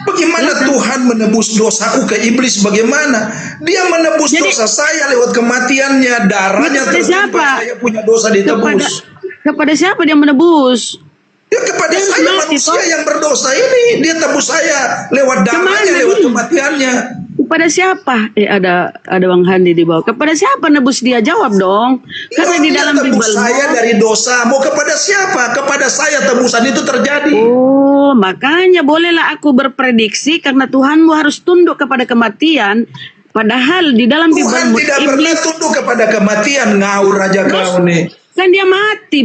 Bagaimana Tuhan menebus dosaku ke iblis? Bagaimana? Dia menebus dosa saya lewat kematiannya, darahnya tertumpah, saya punya dosa ditebus. Kepada siapa dia menebus? Ya kepada saya manusia yang berdosa ini. Dia tebus saya lewat darahnya, lewat kematiannya. Kepada siapa? Ada Bang Handi di bawah. Kepada siapa nebus dia? Jawab dong. Karena di dalam Bibel saya dari dosa. Mau kepada siapa? Kepada saya tebusan itu terjadi. Oh, makanya bolehlah aku berprediksi karena Tuhanmu harus tunduk kepada kematian. Padahal di dalam Bibelmu Tuhan tidak pernah tunduk kepada kematian. Ngaur aja kau nih. Kan dia mati,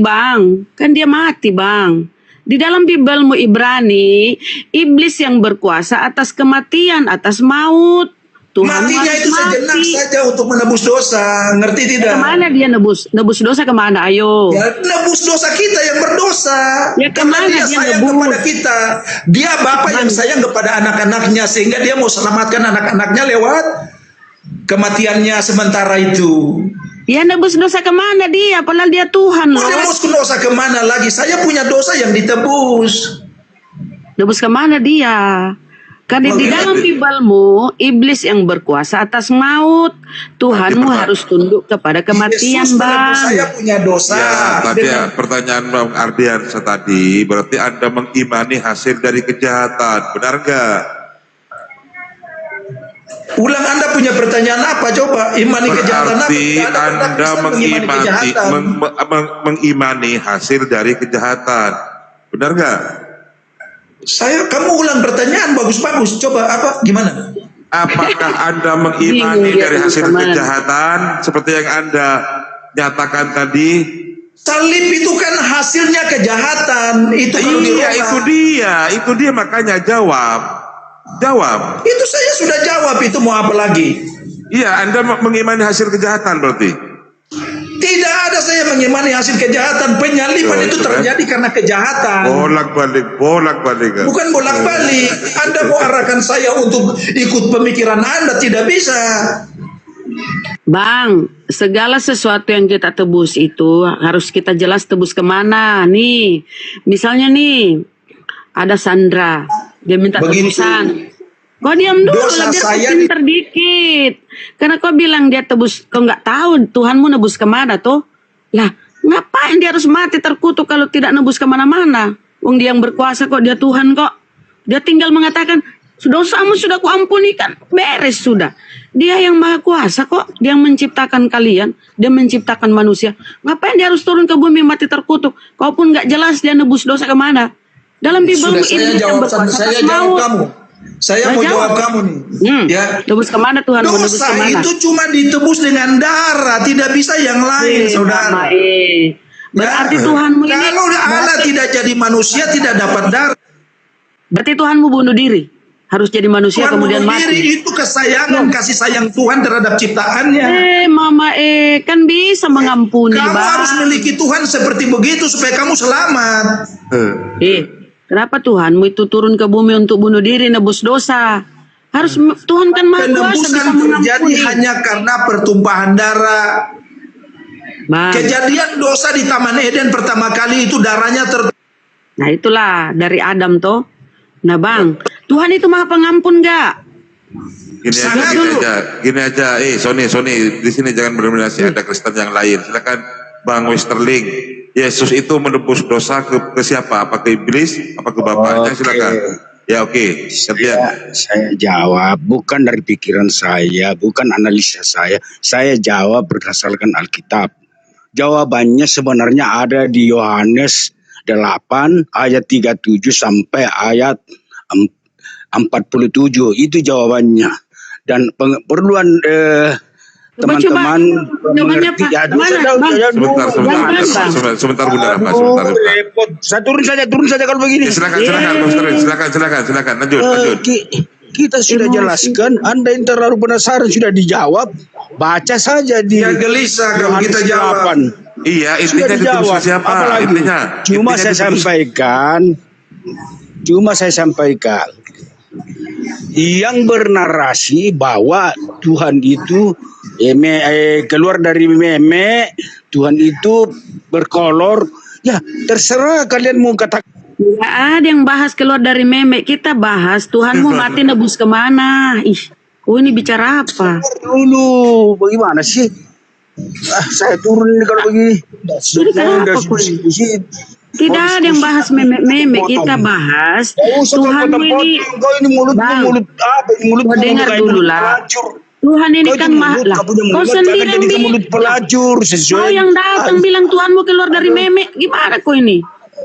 Bang. Di dalam Bibelmu Ibrani, iblis yang berkuasa atas kematian, atas maut. Tuhan matinya itu sejenak saja untuk menebus dosa, ngerti tidak? Kemana dia nebus dosa kemana? Ayo. Ya, nebus dosa kita yang berdosa. Ya, karena dia sayang kepada kita. Dia Bapa yang sayang kepada anak-anaknya sehingga dia mau selamatkan anak-anaknya lewat kematiannya sementara itu. Ya nebus dosa kemana dia? Padahal dia Tuhan loh. Nebus dosa kemana lagi? Saya punya dosa yang ditebus. Nebus kemana dia? Karena di dalam Bibelmu, iblis yang berkuasa atas maut. Tuhanmu harus tunduk kepada kematian, Bang. Saya punya dosa. Ya, tadi pertanyaan Bang Ardian tadi, berarti Anda mengimani hasil dari kejahatan. Benar nggak? Ulang, Anda punya pertanyaan apa? Coba imani kejahatan apa? Anda mengimani hasil dari kejahatan. Benar nggak? Kamu ulang pertanyaan bagus-bagus. Coba apa? Gimana? Apakah Anda mengimani dari hasil kejahatan seperti yang Anda nyatakan tadi? Salib itu kan hasilnya kejahatan. Itu kalau itu dia makanya jawab. Itu saya sudah jawab, itu mau apa lagi? Iya, Anda mengimani hasil kejahatan berarti? Tidak ada saya mengimani hasil kejahatan. Penyaliban itu terjadi karena kejahatan. Bolak-balik. Bukan bolak-balik. Anda mau arahkan saya untuk ikut pemikiran Anda, tidak bisa. Bang, segala sesuatu yang kita tebus itu harus kita jelas tebus kemana. Nih, misalnya nih, ada Sandra, dia minta tebusan. Kau diam dulu lah, biar pinter dikit. Karena kau bilang dia tebus, kau nggak tahu Tuhanmu nebus kemana tuh. Lah, ngapain dia harus mati terkutuk kalau tidak nebus kemana-mana? Wong dia yang berkuasa kok, dia Tuhan kok. Dia tinggal mengatakan, dosamu sudah kuampuni kan, beres sudah. Dia yang maha kuasa kok, dia yang menciptakan kalian, dia menciptakan manusia. Ngapain dia harus turun ke bumi mati terkutuk? Kau pun nggak jelas dia nebus dosa kemana. Dalam Bibelmu iblis yang berkuasa atas maut. Saya mau jawab kamu nih. Ya. Tebus kemana Tuhan? Dosa itu cuma ditebus dengan darah, tidak bisa yang lain, saudara. Berarti Tuhanmu ini. Kalau Allah tidak jadi manusia, tidak dapat darah. Berarti Tuhanmu bunuh diri, harus jadi manusia Tuhan kemudian mati. Diri itu kesayangan, kasih sayang Tuhan terhadap ciptaannya. Mama kan bisa mengampuni. Kamu harus memiliki Tuhan seperti begitu supaya kamu selamat. Kenapa Tuhanmu itu turun ke bumi untuk bunuh diri, nebus dosa? Harus Tuhan kan maha kuasa bisa mengampuni. Terjadi hanya karena pertumpahan darah. Bang. Kejadian dosa di Taman Eden pertama kali itu darahnya Nah itulah dari Adam toh. Nah Bang, Tuhan itu maha pengampun gak? Gini aja, Sony, di sini jangan berdominasi, ada Kristen yang lain. Silakan Bang Westerling. Yesus itu menebus dosa ke siapa? Apa ke iblis? Apa ke bapaknya? Silakan. Ya oke. Saya jawab bukan dari pikiran saya, bukan analisa saya. Saya jawab berdasarkan Alkitab. Jawabannya sebenarnya ada di Yohanes 8 ayat 37 sampai ayat 47. Itu jawabannya. Dan perluan teman-teman mengerti. Sebentar Bunda Rama, repot. Saya turun saja kalau begini. Silakan lanjut. Kita sudah jelaskan, Anda yang terlalu penasaran sudah dijawab. Baca saja di yang gelisah kalau kita jawab. Iya, intinya dijawab. Siapa? Apalagi? Cuma saya sampaikan yang bernarasi bahwa Tuhan itu keluar dari meme, Tuhan itu berkolor. Ya, terserah kalian mau katakan. Nggak ada yang bahas keluar dari meme. Kita bahas Tuhanmu mati nebus kemana. Ini bicara apa? Dulu, bagaimana sih? Saya turun kalau begini. Tidak ada yang bahas meme. Kita bahas Tuhanmu ini. Bang, kau dengar dulu lah. Tuhan ini kan mahal. Kau sendiri yang pelacur. Kau yang datang bilang Tuhanmu keluar dari meme. Gimana kau ini?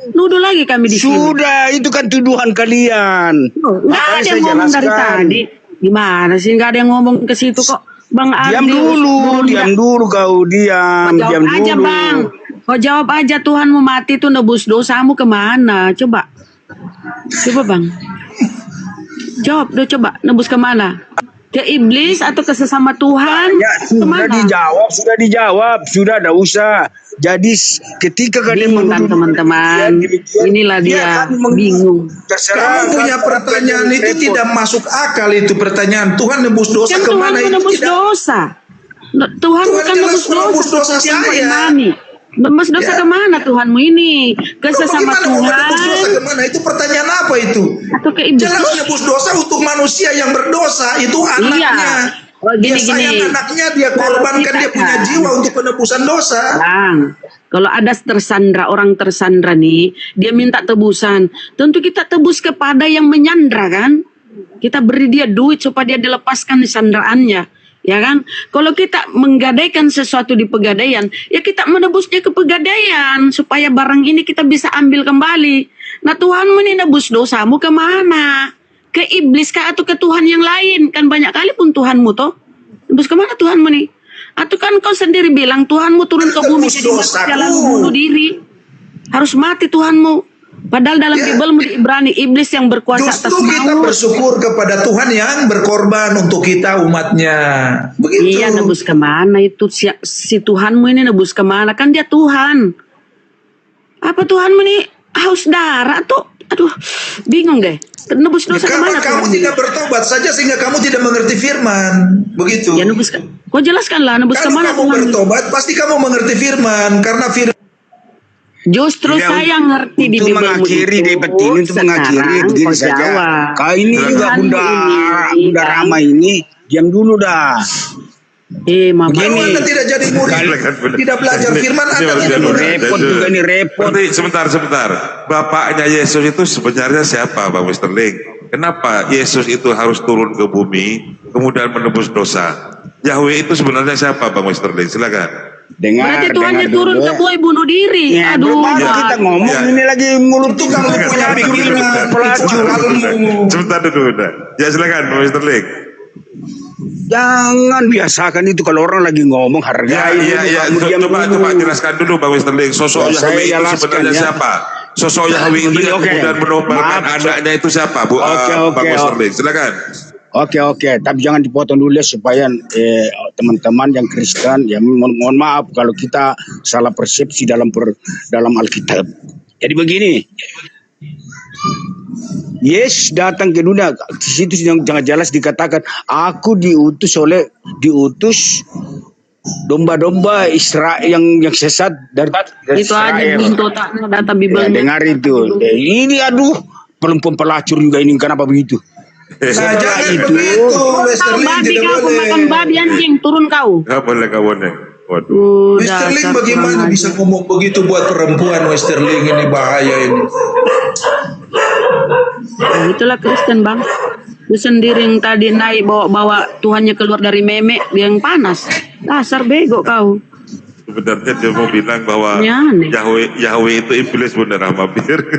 Nuduh lagi kami di sini. Sudah, itu kan tuduhan kalian. Nggak ada yang ngomong dari tadi. Gimana sih? Nggak ada yang ngomong ke situ kok. Bang diam dulu kau diam aja dulu. Bang. Kau jawab aja, Tuhanmu mati itu nebus dosamu kemana? Coba Bang. Jawab, coba nebus kemana? Ke iblis atau ke sesama Tuhan? Ya, sudah dijawab, sudah ada usah. Jadi ketika kalian bingung kan teman-teman, inilah dia bingung. Kamu punya pertanyaan itu tidak masuk akal itu pertanyaan. Tuhan nebus dosa kan kemana? Tuhan nebus dosa. Tuhan bukan nebus dosa saya. Nebus dosa kemana Tuhanmu ini? Ke sesama Tuhan. Nebus dosa kemana? Itu pertanyaan apa itu? Atau ke iblis? Jelas nebus dosa untuk manusia yang berdosa itu anaknya. Iya. Gini. Sayang anaknya, dia korbankan, dia punya jiwa untuk penebusan dosa. Bang, kalau ada orang tersandra nih, dia minta tebusan. Tentu kita tebus kepada yang menyandra kan? Kita beri dia duit supaya dia dilepaskan di sandraannya. Ya kan? Kalau kita menggadaikan sesuatu di pegadaian, ya kita menebus dia ke pegadaian supaya barang ini kita bisa ambil kembali. Nah Tuhanmu ini nebus dosamu kemana? Ke iblis kah atau ke Tuhan yang lain? Kan banyak kali pun Tuhanmu toh. Nebus kemana Tuhanmu nih? Atau kan kau sendiri bilang Tuhanmu turun ke bumi jadi jalan bunuh diri. Harus mati Tuhanmu. Padahal dalam Bibelmu di Ibrani, iblis yang berkuasa atas maut. Kita bersyukur kepada Tuhan yang berkorban untuk kita umatnya. Begitu. Iya, nebus kemana itu? Si Tuhanmu ini nebus kemana? Kan dia Tuhan. Apa Tuhanmu ini haus darah tuh? Aduh, bingung deh. Nebus dosa kemana? Kamu tidak bertobat saja sehingga kamu tidak mengerti firman. Begitu. Ya nebus. Kau jelaskanlah nebus kemana? Kalau kamu bertobat, pasti kamu mengerti firman. Karena firman. Justru saya ngerti di Bibelmu mengakhiri itu. Untuk mengakhiri begini saja. Kau ini juga Bunda Rama ini diam dulu dah. Kalau Anda tidak jadi murid, tidak belajar firman, Anda repot juga nih, repot. Sebentar. Bapaknya Yesus itu sebenarnya siapa, Bang Westerling? Kenapa Yesus itu harus turun ke bumi, kemudian menebus dosa? Yahweh itu sebenarnya siapa, Bang Westerling? Silakan. Berarti Tuhannya turun ke bumi bunuh diri. Ya, aduh, kita ngomong ini lagi mulut tukang punya pikiran pelacur. Sebentar dulu, ya silakan, Bang Westerling. Jangan biasakan itu kalau orang lagi ngomong hargai. Iya. Coba jelaskan dulu Bang Westerling. Sosok Yahweh itu sebenarnya siapa? Sosok Yahweh itu yang kemudian menobatkan anaknya itu siapa, Bang Westerling? Silakan. Oke, tapi jangan dipotong dulu supaya teman-teman yang Kristen ya mohon maaf kalau kita salah persepsi dalam Alkitab. Jadi begini. Yes datang ke dunia, di situ jangan jelas dikatakan aku diutus domba-domba Israel yang sesat dari Itu aja Israel. belum total data Ya, Bible. dengar itu. Ini aduh, perempuan pelacur juga ini, kenapa begitu? Nah, jangan itu begitu, Kau Westerling babi tidak kau boleh. makan babi anjing, turun kau. Nggak boleh kawannya. Waduh. Westerling Dasar bagaimana kurang bisa ajar. ngomong begitu buat perempuan Westerling, ini bahaya ini. Nah, itulah Kristen bang. Lu sendiri yang tadi naik bawa Tuhannya keluar dari memek dia yang panas. Dasar bego kau. Sebenarnya dia mau bilang bahwa Ya, aneh. Yahweh itu iblis bener, mampir.